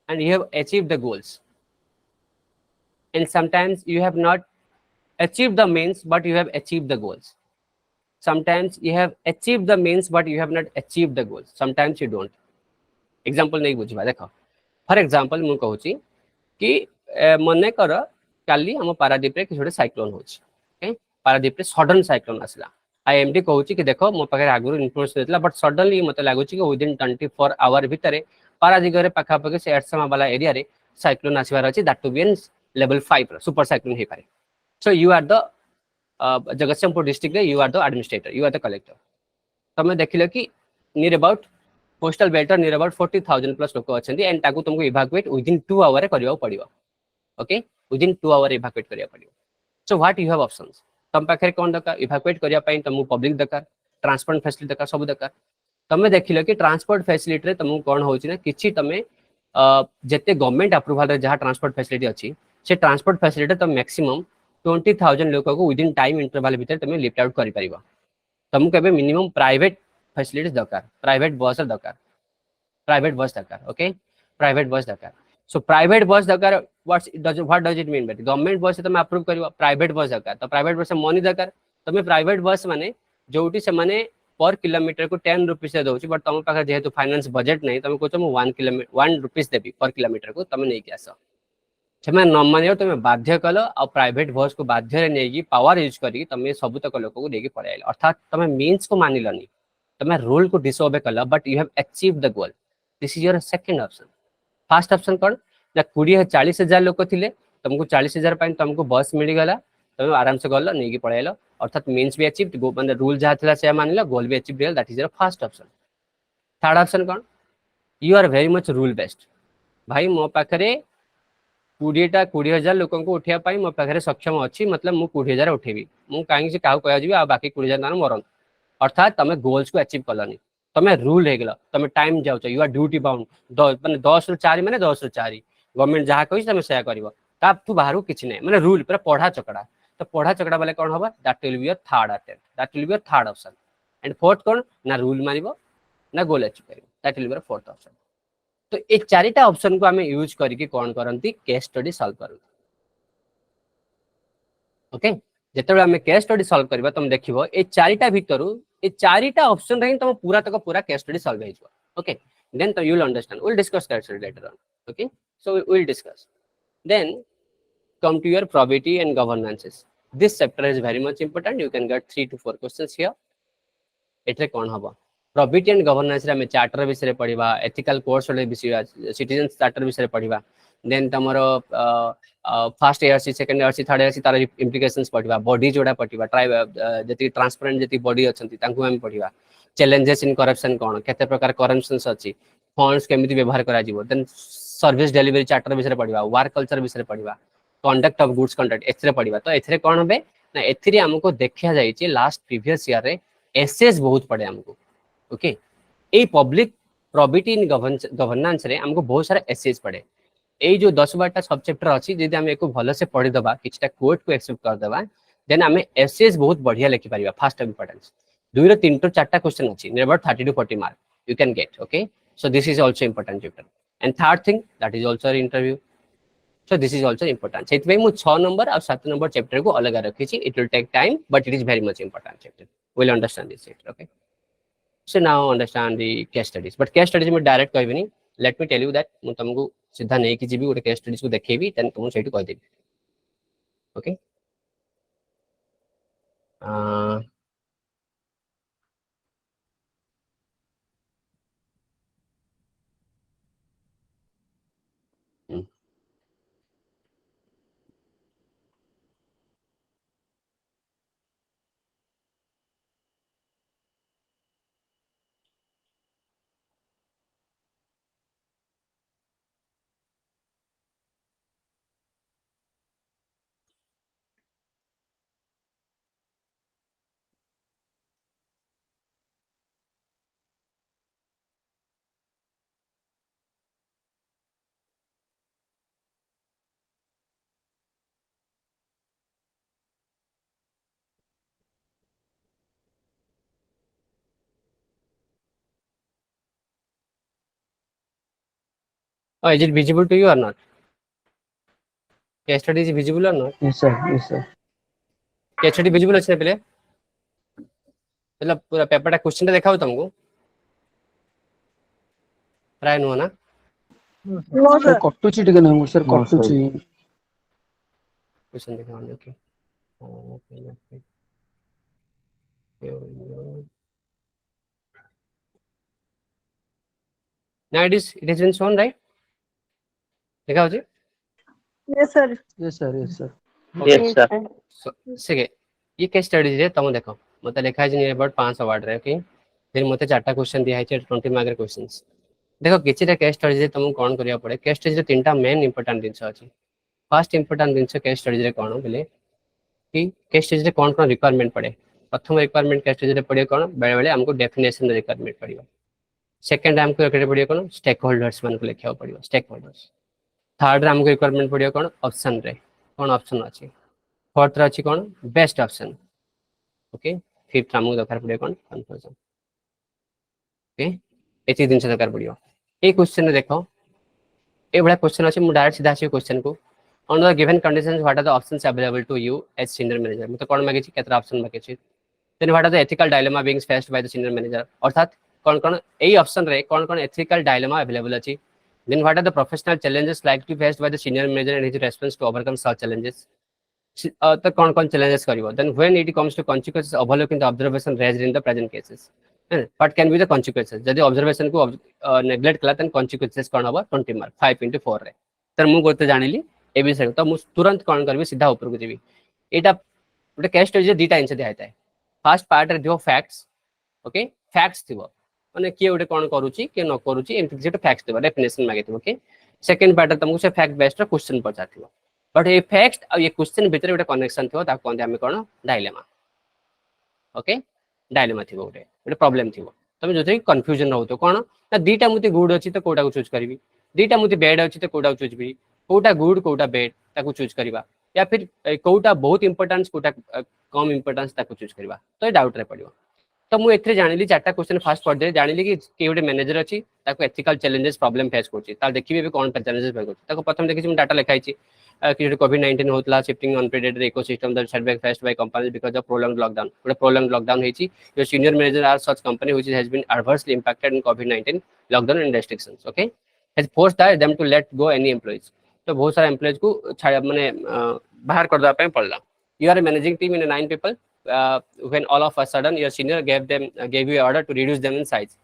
and you have achieved the goals and sometimes you have not achieved the means but you have achieved the goals sometimes you have achieved the means but you have not achieved the goals sometimes you don't example नहीं बुझवा देखो for example मु कहूची कि मने कर काली हम पारादीप रे किछोटे cyclone होची okay Paradip रे सडन साइक्लोन आसला आईएमडी कहूची कि देखो मो पाखे आगुर इन्फॉर्मेशन देतला बट सडनली मते लागुची कि विदिन 24 आवर भितरे पारादीप रे पाखा पाखे से एडसमा वाला एरिया रे साइक्लोन आसीबार अछि that to be in level 5 super cyclone हे पारे so you are the Jagatsinghpur district रे you are the administrator you are the collector तमे देखिलो कि near about coastal belt near about 40,000 plus लोक अछंती एंड ताकू तुमको इवाकुएट विदिन 2 आवर करियो पड़ियो ओके विदिन 2 आवर इवाकुएट करिया पड़ियो so what you have options तम पाखे कोन दका इवाकुएट करिया पई तुमको पब्लिक दरकार ट्रांसपोर्ट फैसिलिटी दरकार सब दरकार तमे देखिलो कि ट्रांसपोर्ट फैसिलिटी रे तुमको कोन होची ना किछि तमे जेते गवर्नमेंट अप्रूवल रे जहा ट्रांसपोर्ट फैसिलिटी अछि से ट्रांसपोर्ट फैसिलिटी तुम मैक्सिमम 20,000 लोक को विदिन टाइम इंटरवल भीतर तुम लिफ्ट आउट करि परिबा तुमको एबे मिनिमम प्राइवेट फैसिलिटीज दरकार प्राइवेट बस दरकार ओके प्राइवेट बस दरकार सो प्राइवेट बस दरकार what does it mean but government बस तुम अप्रूव करियो प्राइवेट बस दरकार तो प्राइवेट बस मनी दरकार तुम प्राइवेट बस माने जोटी से माने पर किलोमीटर को 10 रुपीस से दउची बट तुम पाखे जेहेतु फाइनेंस बजेट नहीं तुम कहछ 1 रुपीस देबी पर किलोमीटर को तुम नहीं आस से न मान तुम बाध्य कल आ प्राइवेट बस को बाध्य नहीं पावर यूज करी तुम सबुतक लोक को लेकिन पड़े अर्थात तुम मीन्स को मानिलनी तुम रूल को डिसओबे कल but you have achieve the goal this is your second option first option कौन ना 40,000 लोक थे तुमको 40,000 तुमको बस मिलगला तुम आराम से गल नहीं पड़ेल अर्थात मीन्स भी अचीव मतलब रूल जहाँ था से मान गोल भी achieve that is your first option third option कौन you are very much rule based भाई मो पाखे 20,000 लोक उठाई मो पाखे सक्षम अच्छी मतलब मुझे 20,000 उठेबी मुझे कहीं क्या कह बाकी 20,000 मरन अर्थात तुम गोल्स को अचीव कलनी तुम रूल हो गल तुम टाइम जाऊच यू आर ड्यूटी बाउंड मैंने 10 रु 4 मैंने 10 रु 4 गवर्नमेंट जहाँ कही तुम से कर तू बाहर किसी ना मैंने रूल पूरा पढ़ा चकड़ा तो पढ़ा चकड़ा बेले कौन हम that will be your third attempt that will be your third option and fourth कौन ना रूल मारिबो ना गोल अचीव कर that will be your fourth option तो ये चारिटा ऑप्शन को आमे यूज करके कौन करंती केस स्टडी सॉल्व करंती ओके जेतेबेले आमे केस स्टडी सॉल्व करबा तुम देखिबो ए चारिटा भितरु ए चारिटा ऑप्शन रही तुम पूरा तक पूरा केस स्टडी सॉल्व हो ओके देन तो you will understand will discuss case study later on okay so we will discuss then come to your probity and governances this chapter is very much important you can get 3 to 4 questions here एटरे कोन हबो probity and governance रे हम charter विषय पढ़िबा ethical course वाले विषय citizen charter विषय पढ़िबा then तमरो first year सी second year सी third year सी तार implications पढ़िबा body जोडा पढ़िबा tribe जति ट्रांसपेरेंट जति बॉडी अछंती तांकु हम पढ़िबा चैलेंजेस इन करप्शन कोन केते प्रकार करप्शंस अछि फंड्स केमिति व्यवहार करा जीवो देन सर्विस डिलीवरी चार्टर विषय पढ़िबा वर्क कल्चर विषय पढ़िबा कंडक्ट ऑफ गुड्स कंडक्ट एथरे पढ़िबा तो एथरे कोन होबे ना एथरे हमको देखिया जाई छी लास्ट प्रीवियस ईयर रे एसएस बहुत पड़े हमको okay a public probity in governance रे हमको बहुत सारा एसएस पड़े ए जो 10-12टा सब चैप्टर अछि जदि हम एको भलो से पढ़ि दबा किछटा कोड को एक्सेप्ट कर दबा देन हमें एसएस बहुत बढ़िया लिखि परिबा फर्स्ट इंपोर्टेंस 2 रो 3 टू 4टा क्वेश्चन अछि near about 30 to 40 mark you can get okay so this is also important chapter and third thing that is also interview so this is also important सेतबे मु 6 number और 7 number chapter को अलग रखी छी it will take time but it is very much important chapter we'll understand this chapter okay so now understand the case studies but case studies में direct कहबिनी let me tell you that मु तुमको सीधा नहीं कि GB गोटे case studies को देखेबी तन तुम सेठी कह देबी okay is it visible to you or not? Case study is visible or not? Yes sir, yes sir. Case study visible अच्छे पहले मतलब पूरा पेपर टा क्वेश्चन टा देखाओ तुमको प्राय नुआ ना No, सर sir. कटुची टिके ना सर कटुची क्वेश्चन देखाओ okay now it has been shown right देखाओ जी Yes, sir. yes sir, yes sir. okay sir. so sige ये केस स्टडी रे तुम देखो मते लिखा है नियर अबाउट 5 अवार्ड रे ओके फिर मते चारटा क्वेश्चन दिया है 20 मार्क क्वेश्चंस देखो किछिटा केस स्टडी रे तुम कोन करिया पड़े केस स्टडी रे तीनटा मेन इंपोर्टेंट दिनस अछि फर्स्ट इंपोर्टेंट दिनस केस स्टडी रे कोन बोले कि केस स्टडी रे कोन कोन रिक्वायरमेंट पड़े प्रथम रिक्वायरमेंट केस स्टडी रे पड़े कोन बेले बेले हमको डेफिनेशन रिक्वायरमेंट पड़ियो सेकंड हमको रिक्वायरमेंट पड़ियो कोन स्टेक होल्डर्स मान को लिखिया पड़ियो स्टेक होल्डर्स थर्ड हमको रिक्वायरमेंट पड़ियो कोन ऑप्शन रे कोन ऑप्शन अछि फोर्थ रे अछि कोन बेस्ट ऑप्शन ओके फिफ्थ हमको दरकार पड़ियो कोन कंक्लूजन ओके एति दिन से दरकार पड़ियो ए क्वेश्चन देखो ए बड़ा क्वेश्चन अछि मु डायरेक्ट सीधा अछि क्वेश्चन को on the given conditions what are the options available to you as senior manager मतलब कोन मागे छी केतरा ऑप्शन मागे छी then what are the ethical dilemma being faced by the senior manager अर्थात कोन कोन एई ऑप्शन रे कोन कोन ethical dilemma available अछि then what are the professional challenges likely faced by the senior manager and his response to overcome such challenges तो कौन कौन challenges करिवो then when it comes to consequences overlooking the observation raised in the present cases what can be the consequences जदि observation को neglect कला then consequences कोन होबो 20 mark 5 into 4 रे तर मु गोते जानिली ए विषय तो मु तुरंत कोन करबी सीधा ऊपर को जेबी एटा गोटे केस स्टडी जे दीटा आंसर दिया है फर्स्ट पार्ट रे दियो फैक्ट्स ओके फैक्ट्स थिबो माने किए गोटे कोन करूची के न करूची एमति जेटा फैक्ट्स थिबो डेफिनेशन मागे थिबो ओके सेकंड पार्ट तुमको से फैक्ट बेस्ड क्वेश्चन पचाथिबो बट ए फैक्ट आ ये क्वेश्चन भीतर गोटे कनेक्शन थिबो ता कोन हम कोन डायलेमा ओके डायलेमा थिबो गोटे प्रॉब्लम थिबो तमे जोथि कंफ्यूजन रहतो कोन ना दीटा मुते गुड अछि तो कोटा को चूज करबी दीटा मुते बैड अछि तो कोटा को चूज करबी कोटा गुड कोटा बैड ताको चूज करबा या फिर कोटा बहुत इंपोर्टेंस कोटा कम इंपोर्टेंस ताको चूज करबा तो ए डाउट रे पड़िबो तो मु एथरे जानिली चारटा क्वेश्चन फास्ट पढ़ दे जानिली कि के गोटे मैनेजर अछि ताको एथिकल चैलेंजेस प्रॉब्लम फेस करछि ता देखिबे कोन चैलेंजेस फेस करछि ताको प्रथम देखि डाटा लिखाइ छी कि कोविड-19 होतला shifting unpredicted ecosystem that setback faced by companies because of prolonged lockdown गोटे prolonged lockdown हेछि your senior manager are such company which has been adversely impacted in COVID-19 lockdown and restrictions okay has forced them to let go any employees तो बहुत सारे employees को माने बाहर कर दवा पे पड़ला you are managing team in 9 people when all of a sudden your senior gave you order to reduce them in size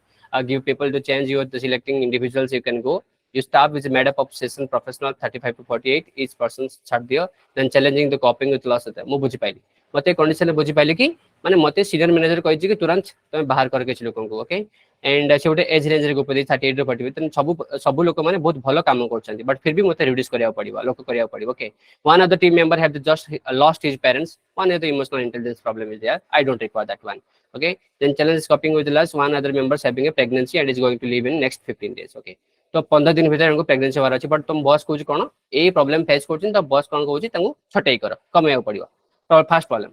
give people to change your selecting individuals you can go your staff is made up of seasoned professional 35 to 48 each person छाड़ दियो then challenging the coping with loss होता है मु बुझी पाइली मते condition बुझी पाइली कि माने मते सीनियर मैनेजर कहि कि तुरंत तुम बाहर करके छ लोकन को ओके एंड से गोटे एज रेंज रे गोपदी 38 रो 40 तन सब लोक माने बहुत भलो काम करछंती बट फिर भी मते रिड्यूस करिया पड़िबा लोक करिया पड़िबो okay one of the team member have just lost his parents one of the emotional intelligence problem is there I don't require that one okay then challenge coping with loss one other members having a pregnancy and is going to live in next 15 days okay तो 15 दिन भीतर हमको pregnancy होबार अछि but तुम boss कहू कोन ए problem face करछिन तो बॉस कोन कहू तांगु छटई कर कमेया पड़िबो तो first problem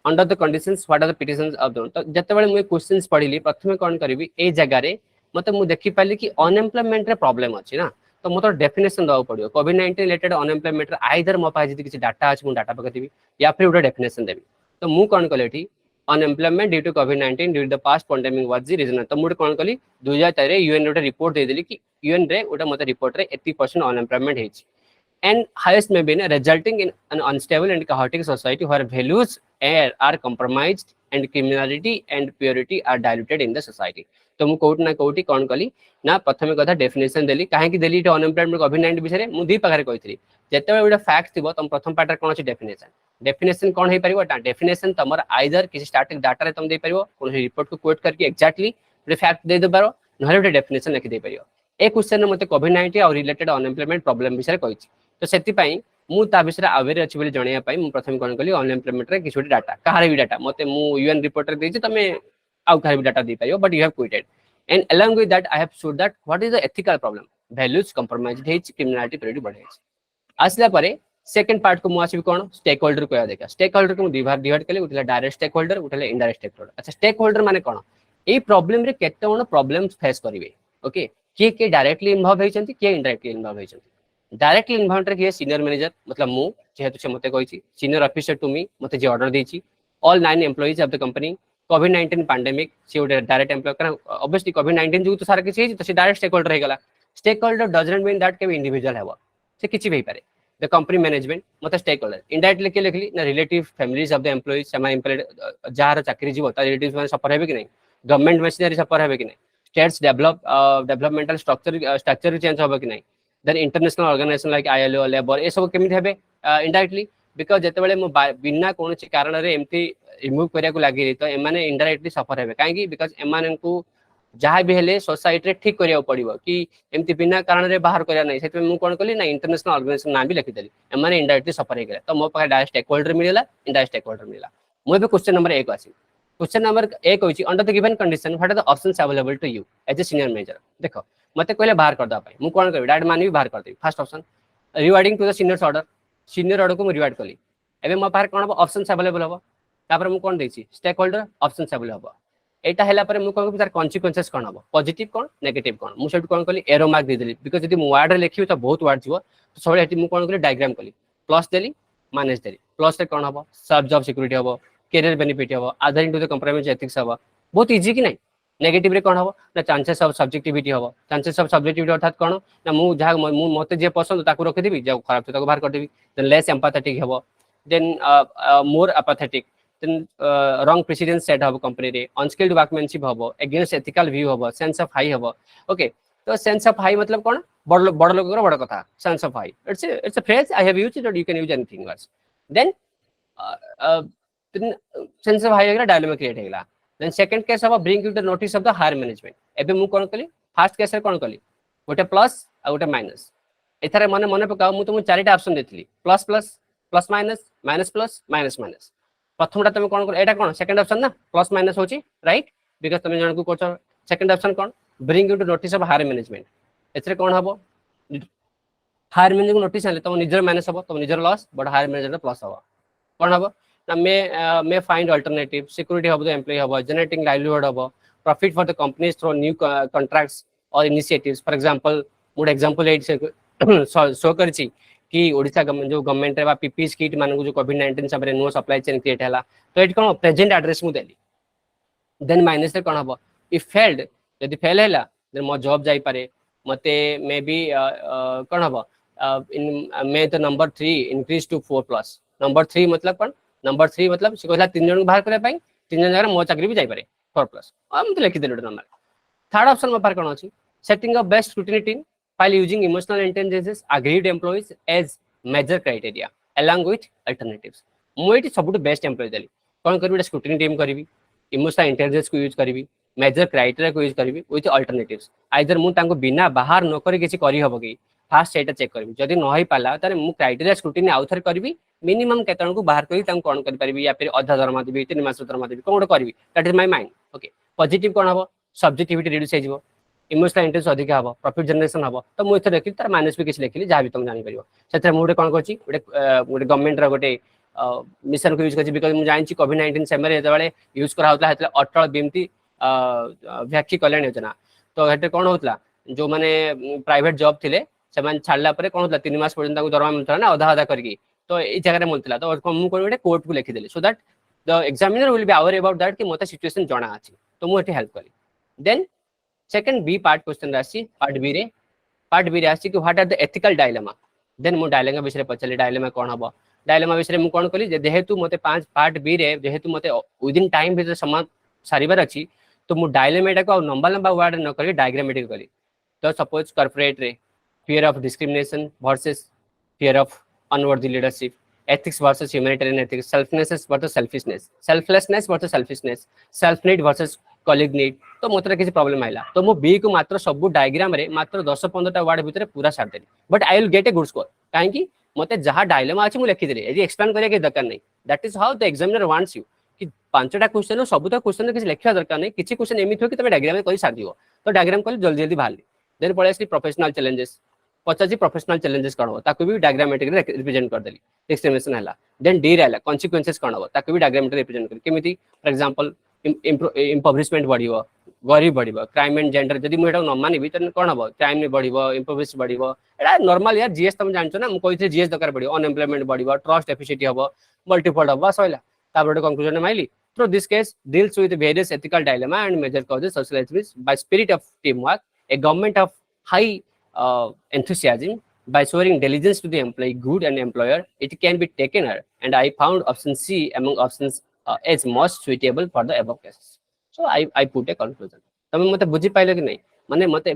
under the conditions what are the petitions of the तो जते बेले मु क्वेश्चंस पढिली प्रथमे कोन करबी ए जगह रे मते मु देखि पाली कि अनएम्प्लॉयमेंट रे प्रॉब्लम अछि ना तो मते डेफिनेशन दवा पड़ियो कोविड-19 रिलेटेड अनएम्प्लॉयमेंट रे आइदर मो पास जति किछि डाटा अछि मु डाटा पकतिबी या फिर उडा डेफिनेशन देबी तो मु कोन कलेठी unemployment due to COVID-19 during the past pandemic was the reason तो मुझे कौन कली 2003 रे यूएन रे रिपोर्ट दे देली कि यूएन रे उटा मते रिपोर्ट रे 80% unemployment हेछि and highest may be resulting in an unstable and chaotic society where values are compromised and criminality and purity are diluted in the society तो मु कोट ना कोटी कोन कली ना प्रथमे कथा डेफिनेशन देली काहे कि देली अनएम्प्लॉयमेंट कोविड-19 विषय मु दी पाखरे कहितली जेते उडा फैक्ट थिबो तुम प्रथम पार्ट रे कोन अछि डेफिनेशन कोन हे परिबो डेफिनेशन तमर आइदर किसी स्टैटिक डाटा रे तुम दे परिबो कोन रिपोर्ट को कोट करके एग्जैक्टली रे फैक्ट दे दबारो नहरे उडा डेफिनेशन लिखि दे परिबो ए क्वेश्चन मते कोविड-19 और रिलेटेड अनएम्प्लॉयमेंट प्रॉब्लम विषय कहिछि तो सेति पई मु ता विषय अवेयर अछि बोली जणिया पई मु प्रथम कोन कली अनएम्प्लॉयमेंट रे किछोटी डाटा कहारे भी डाटा मते मु यूएन रिपोर्ट रे देछि तमे आउ कहारे भी डाटा दे परिबो but you have quitted and along with that I have showed that what is the ethical problem values compromised हेछि criminality purity बढ़े आसला परे सेकंड पार्ट को मु आसी कोन स्टेक होल्डर को देखा स्टेक होल्डर को मु डिवाइड कले उठला डायरेक्ट स्टेक होल्डर उठला इनडायरेक्ट स्टेक होल्डर अच्छा स्टेक होल्डर माने कोन ए प्रॉब्लम रे केते कोन प्रॉब्लम्स फेस करिवे ओके किए डायरेक्टली इनवॉल्व होइछंती किए इनडायरेक्टली इनवॉल्व होइछंती डायरेक्टली इनवॉल्व रे किए सीनियर मैनेजर मतलब मु जेहेतु से मते कहिछि सीनियर ऑफिसर टू मी मते जे ऑर्डर देछि all 9 employees of the company कोविड-19 पैंडेमिक सी उडे डायरेक्ट एम्प्लॉय कारण ऑब्वियसली कोविड-19 जो तो सारा किछि तो से डायरेक्ट स्टेक होल्डर हे गला stakeholder doesn't mean that के इंडिविजुअल हेबो से किछि भी पारे द कंपनी मैनेजमेंट मते स्टेक होल्डर इनडायरेक्टली के लिखली ना relative families of the employees समा एम्प्लॉयड जार चाकरी जीवो ता रिलेटिव्स माने सफर हेबे कि नहीं गवर्नमेंट मशीनरी सफर हेबे कि नहीं स्टेट्स डेवलपमेंटल स्ट्रक्चर चेंज होबे कि नहीं then international organisation like ILO labour ए सब केमिति हेबे इनडायरेक्टली बिकॉज जेतेबेले मो बिना कोनोची कारण रे एमती रिमूव करिया को लागि तो एमाने इनडायरेक्टली सफर हेबे काहेकि बिकॉज एमाने को जहाँ भी हेले सोसाइटी रे ठीक करिया पड़िबो कि एमती बिना कारण रे बाहर करिया नहीं सेते मु कोन कली ना इंटरनेशनल ऑर्गेनाइजेशन ना भी लिखि देली एमाने इनडायरेक्टली सफर हे गेला तो मो पाखे डायरेक्ट स्टेक होल्डर मिलेला इनडायरेक्ट स्टेक होल्डर मिलेला मु बे क्वेश्चन नंबर 1 आसी क्वेश्चन नंबर 1 होइची under the given condition what are the options available to you as a senior manager देखो मते कहले बाहर कर दा पाई मु कोन करबी डायरेक्ट मानी भी बाहर कर देबी first option rewarding to the senior order को मु रिवार्ड कली एबे मो पाखे कोन हबो ऑप्शंस अवेलेबल हबो तापर मु कोन देछि स्टेक होल्डर ऑप्शंस अवेलेबल हबो एटा हैला पर मु कहबो तार कॉन्सिक्वेंसेस कोन हबो पॉजिटिव कोन नेगेटिव कोन मु सेट कोन कली arrow mark they Delhi because यदि मु वर्ड रे लिखियो त बहुत वर्ड जीवो तो सबले हेटी मु कोन कली डायग्राम कली प्लस देली माइनस देली प्लस रे कोन हबो सब जॉब सिक्योरिटी हबो कैरियर बेनिफिट हबो आधारिंग टू द कंप्रोमाइज एथिक्स हबो बहुत इजी कि नहीं नेगेटिव रे कोन हबो ना चांसेस ऑफ सब्जेक्टिविटी हबो चांसेस ऑफ सब्जेक्टिविटी अर्थात कोन ना मु जहा मु मते जे पसंद ताकू रखि देबी जे खराब ताकू बाहर कर देबी देन लेस एम्पैथेटिक हबो then more अपाथेटिक then wrong precedence set habo company re unskilled workmanship habo against ethical view habo sense of high habo okay तो sense of high मतलब कौन बड़ लोग बड़ कथा sense of high it's a phrase I have used it or you can use anything else then sense of high हेगला dilemma create हेगला then second case हबो bring you the notice of the higher management एबे मु कोन कली first case रे कोन कली गोटे plus आ गोटे माइनस एथरे मने पकाओ मु तुम चारिटा ऑप्शन देथिली plus plus plus minus minus plus minus minus प्रथमटा तुम कोन कर एटा कोन सेकंड ऑप्शन ना प्लस माइनस होची राइट बिकॉज़ तुम जण को कोच सेकंड ऑप्शन कोन bring you to notice of higher management एथरे कोन हबो हायर मैनेजमेंट नोटिस आले तुम निजर माइनस हबो तुम निजर loss but higher management plus हबो कोन हबो ना मे फाइंड अल्टरनेटिव सिक्योरिटी हबो द एम्प्लॉय हबो जनरेटिंग लाइवलीहुड हबो profit for the companies through new contracts और initiatives for example mode example 8 show करची कि ओडिसा गवर्नमेंट जो गवर्नमेंट रे बा पीपी किट मान को जो कोविड-19 सबरे नो सप्लाई चेन क्रिएट हला तो एट कोन प्रेजेंट एड्रेस मु देली देन माइनस रे कोन हबो इफ फेल्ड यदि फेल हैला देन मो जॉब जाई पारे मते मे बी कोन हबो in may the number 3 increase to 4 plus number 3 मतलब कोन नंबर 3 मतलब से कहला 3 जन को बाहर करे पाई 3 जन जगह मो चाकरी भी जाई पारे 4 प्लस हम तो लिखि देलु नॉर्मल थर्ड ऑप्शन में पर कोन अछि setting a best scrutiny team while using emotional intelligence aggregate employees as major criteria along with alternatives मोइटी सबुट बेस्ट एम्प्लॉय देली कोन करबी स्क्रूटिनी टीम करबी इमोशनल इंटेलिजेंस को यूज करबी मेजर क्राइटेरिया को यूज करबी विथ अल्टरनेटिव्स आइदर मु तांको बिना बाहर न करी किछि करी हबो कि फास्ट सेटा चेक करबी जदी न होई पाला तारे मु क्राइटेरिया स्क्रूटिनी आउथर करबी मिनिमम केतन को बाहर करी तांको कोन करि परबी या फिर आधा दरमा देबी 3 मास दरमा देबी कोन करबी that is my mind okay positive कोन हबो सब्जेक्टिविटी रिड्यूस हो इमोशनल इंटरेस्ट अधिक हबो प्रॉफिट जनरेशन हबो तो मु एथे देखि तार माइनस भी किछ लिखिली जहा भी तुम जानि परिबो सेथे मु कोन करछि गोटे गवर्नमेंट रा गोटे मिशन को यूज करछि बिकॉज़ मु जानि कोविड-19 समय जेतबेले यूज करा होतला हेतले अटल बिमती व्याख्या कल्याण योजना तो हेते कोन होतला जो माने प्राइवेट जॉब थिले सेमान छाडला परे कोन होतला 3 मास पर्यंत को दरमा मिलतला ना आधा आधा करके तो ए जगह रे मिलतला तो मु कोन गोटे कोर्ट को लिखि देली so that the examiner will be aware about that कि मोते सिचुएशन जणा अछि तो मु एठी हेल्प करी then second B part question राशि पार्ट बी रे आसी कि what are the ethical dilemma then मु डायलेमा विषय पचले डायलेमा कोन हबो डायलेमा विषय मु कोन कली जेहेतु मते 5 पार्ट बी रे जेहेतु मते विद इन टाइम भीतर समान सारिबार अछि तो मु डायलेमा को लंबा लंबा वर्ड न करी डायग्रामेटिक करी तो सपोज कॉर्पोरेट रे fear of discrimination versus fear of unworthy leadership ethics versus humanitarian ethics selflessness versus selfishness self need versus colleague need तो मोतरे किसी प्रॉब्लम आइला तो मो बी को मात्र सब डायग्राम रे मात्र 10-15 टा वर्ड भीतर पूरा सार देली but I will get a good score काहे कि मते जहा डायलेमा अछि मु लिखि देली यदि एक्सप्लेन करिया के दरकार नहीं that is how the examiner wants you कि पांचटा क्वेश्चन सब तो क्वेश्चन किसी लिखिया दरकार नहीं किछि क्वेश्चन एमित हो कि तमे डायग्राम में कहि सार दियो तो डायग्राम कल जल्दी जल्दी बाहर देन पळे असली प्रोफेशनल चैलेंजेस पचाजी प्रोफेशनल चैलेंजेस कोन हो ताकू भी डायग्रामेटिक रे रिप्रेजेंट कर देली एक्सप्लेनेशन हला देन डी रहला कॉन्सिक्वेंसेस कोन हो ताकू भी डायग्रामेटिक रिप्रेजेंट कर केमिति फॉर एग्जांपल impoverishment बढ़िबो गरीब बढ़िबो क्राइम एंड जेंडर जदि मु एटा न मानिबी त कोन हबो क्राइम ने बढ़िबो impoverishment बढ़िबो एटा नॉर्मल यार जीएस तुम जानछो ना मु कहिथे जीएस दरकार बढ़िबो अनएम्प्लॉयमेंट बढ़िबो ट्रस्ट एफिशिएंसी हबो मल्टीपल हबो सइला ताबडे कंक्लूजन माइली through this case deals with various ethical dilemma and major causes social activities by spirit of teamwork a government of high enthusiasm by showing diligence to the employee good and employer it can be taken her and I found option C among options as most suitable for the above cases so I put a conclusion तमे मते बुझी पाइले कि नहीं माने मते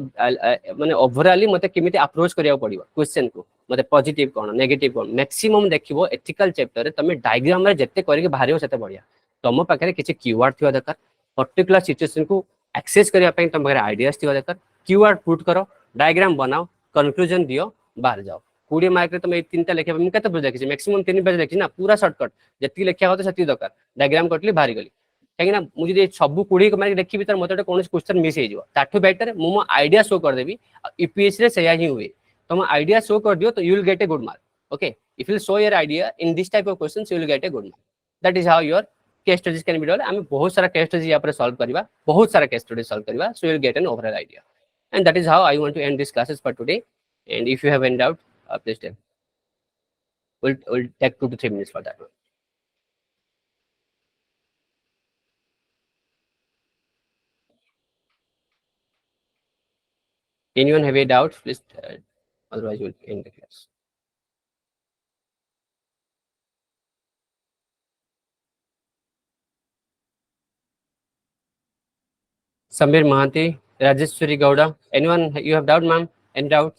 माने ओवरऑली मते केमिति अप्रोच करिया पड़िबो क्वेश्चन को मते पॉजिटिव कोन नेगेटिव कोन मैक्सिमम देखिबो एथिकल चैप्टर रे तमे डायग्राम रे जत्ते करिके बाहरियो सेते बढ़िया तुम पाखे किसी कीवर्ड थी दरकार पर्टिकुलर सिचुएशन को एक्सेस करने तुम पाखे आइडियाज थी दरकार कीवर्ड पुट करो डायग्राम बनाओ कंक्लूजन दियो बाहर जाओ 20 मार्क रे तुम 3टा लिखा मैं केते पेज देखि मैक्सिमम 3 पेज देखि ना पूरा शॉर्टकट जति लिखा होता सेति दरकार डायग्राम कटली बाहर गली कहीं ना मुझे सब 20 मार्क देखि भीतर मते कोन क्वेश्चन मिस हो ताठू बेटर मु आइडिया शो कर देबी यूपीएससी रे सेया ही हुए तुम आइडिया शो कर दियो तो you will get a good mark okay if you show your idea in this type of questions you will get a good mark that is how your case studies can be done आम बहुत सारा case studies या पर solve करबा बहुत सारा case studies solve करबा so you will get an overall idea and that is how I want to end this classes for today and if you have any doubt please tell we'll take 2 to 3 minutes for that one. Anyone have a doubt please otherwise we'll end the class. Samir Mahanti, Rajeshwari Gowda. Anyone you have doubt, ma'am? Any doubt?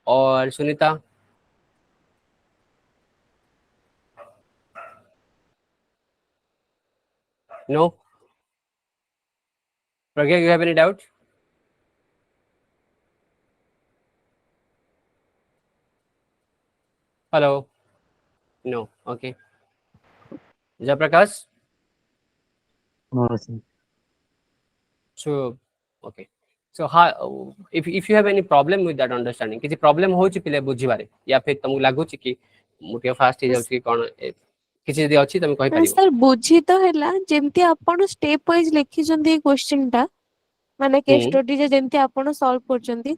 Or Sunita? No? Pragya, you have any doubt? Hello? No. Okay. Jayaprakash? No, sir. So, okay. So, how, if you have any problem with that understanding, किसी problem हो पिले बुझिबारे या फिर तुमको लागु छि कि मुटिया fast हो जाउछि कोन किसी यदि अछि तुम कहि परिबो सर बुझी तो हैला जेमती आपण स्टेप वाइज लिखि जंदी क्वेश्चन टा माने केस स्टडी जे जेमती आपण सॉल्व करचंदी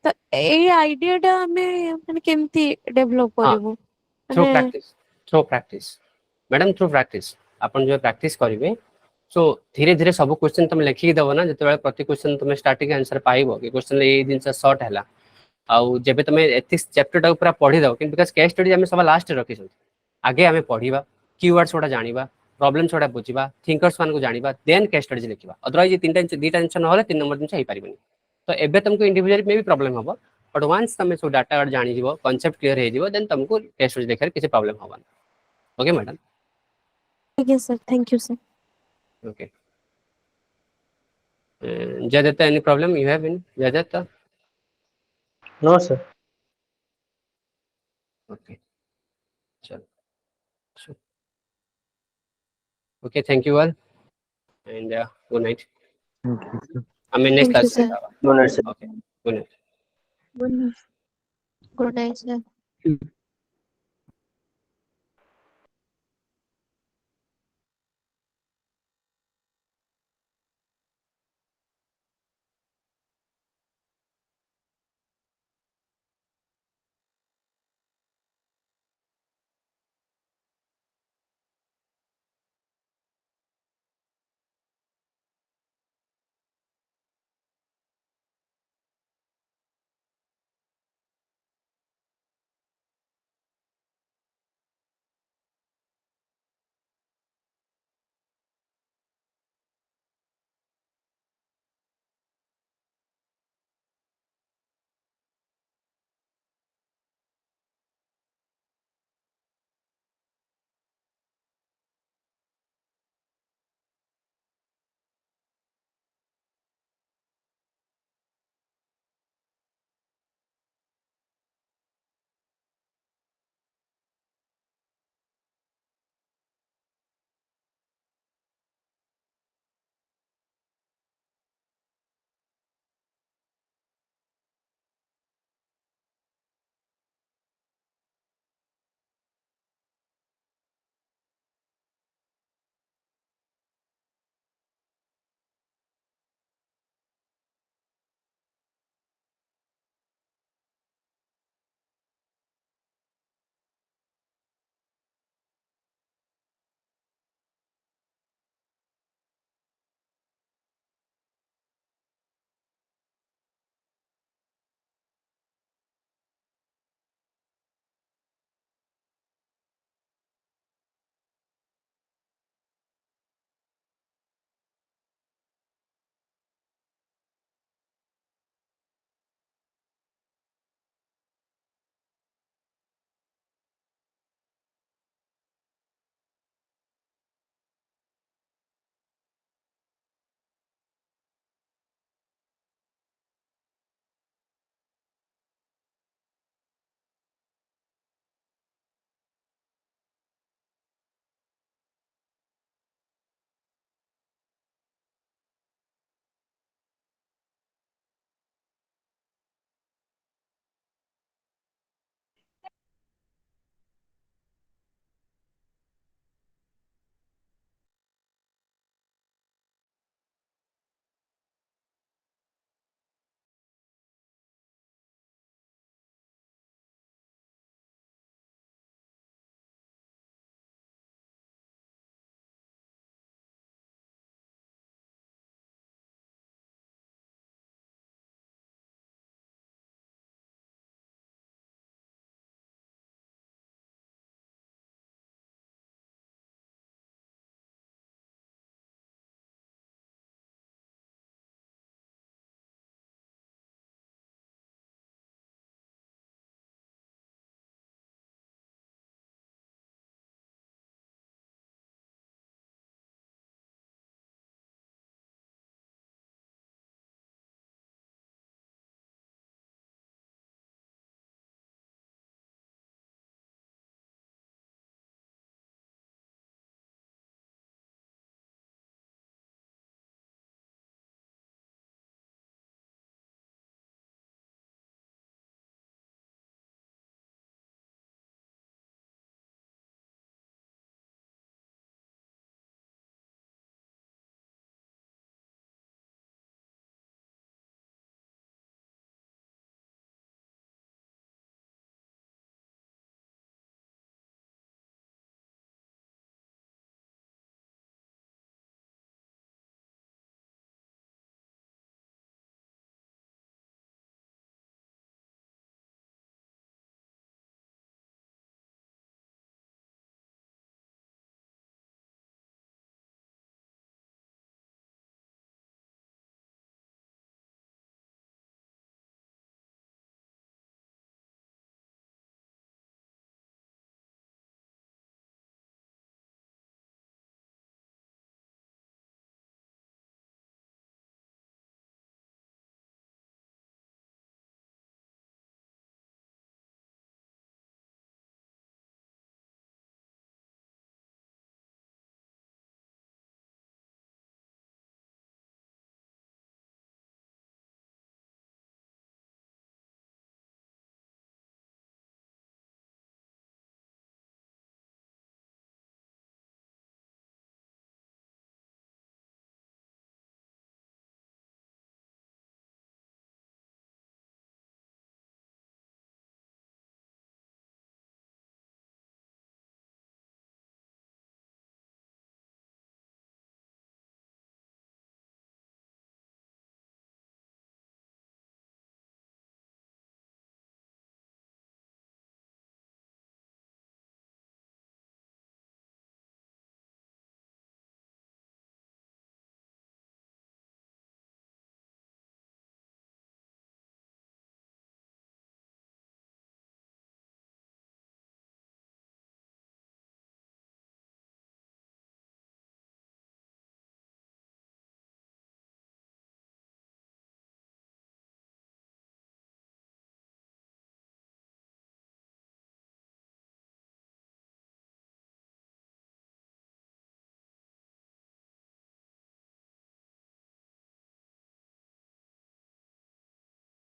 तो ए आइडिया टा हमें माने केमती डेवलप करबो through practice madam through practice अपन जो प्रैक्टिस करिवे सो धीरे धीरे सब क्वेश्चन तुम लिखि दबो ना जते प्रति क्वेश्चन तुम स्टार्टिंग आंसर पाइबो कि क्वेश्चन ए दिन से शॉर्ट हैला आउ जेबे तुम एथिक्स चैप्टर टा पूरा पढी दो किंतु बिकॉज़ केस स्टडी हमें सब लास्ट रखि छ आगे हमें पढीबा कीवर्ड्स ओडा जानिबा प्रॉब्लम्स ओडा बुझिबा थिंकर्स मान को जानिबा देन केस स्टडीज लिखिबा अदरवाइज तीनटा दीटा आंसर न होले 3 नंबर जिंस हे पारिबनी तो एबे तुमको इंडिविजुअल में भी प्रॉब्लम हबो बट वंस तुम सो डाटा जानि जीवो कांसेप्ट क्लियर हे जीवो देन तुमको केस स्टडी लेखर किसी प्रॉब्लम हबन ओके मैडम ठीक है sir thank you sir okay Jadata, any problem you have in Jadata? No, sir. Okay. Sure. Okay, thank you all. And good night. Thank you, sir. I mean, next Thank you, class. sir. Good night, sir. Okay. Good night. Good night. Good night sir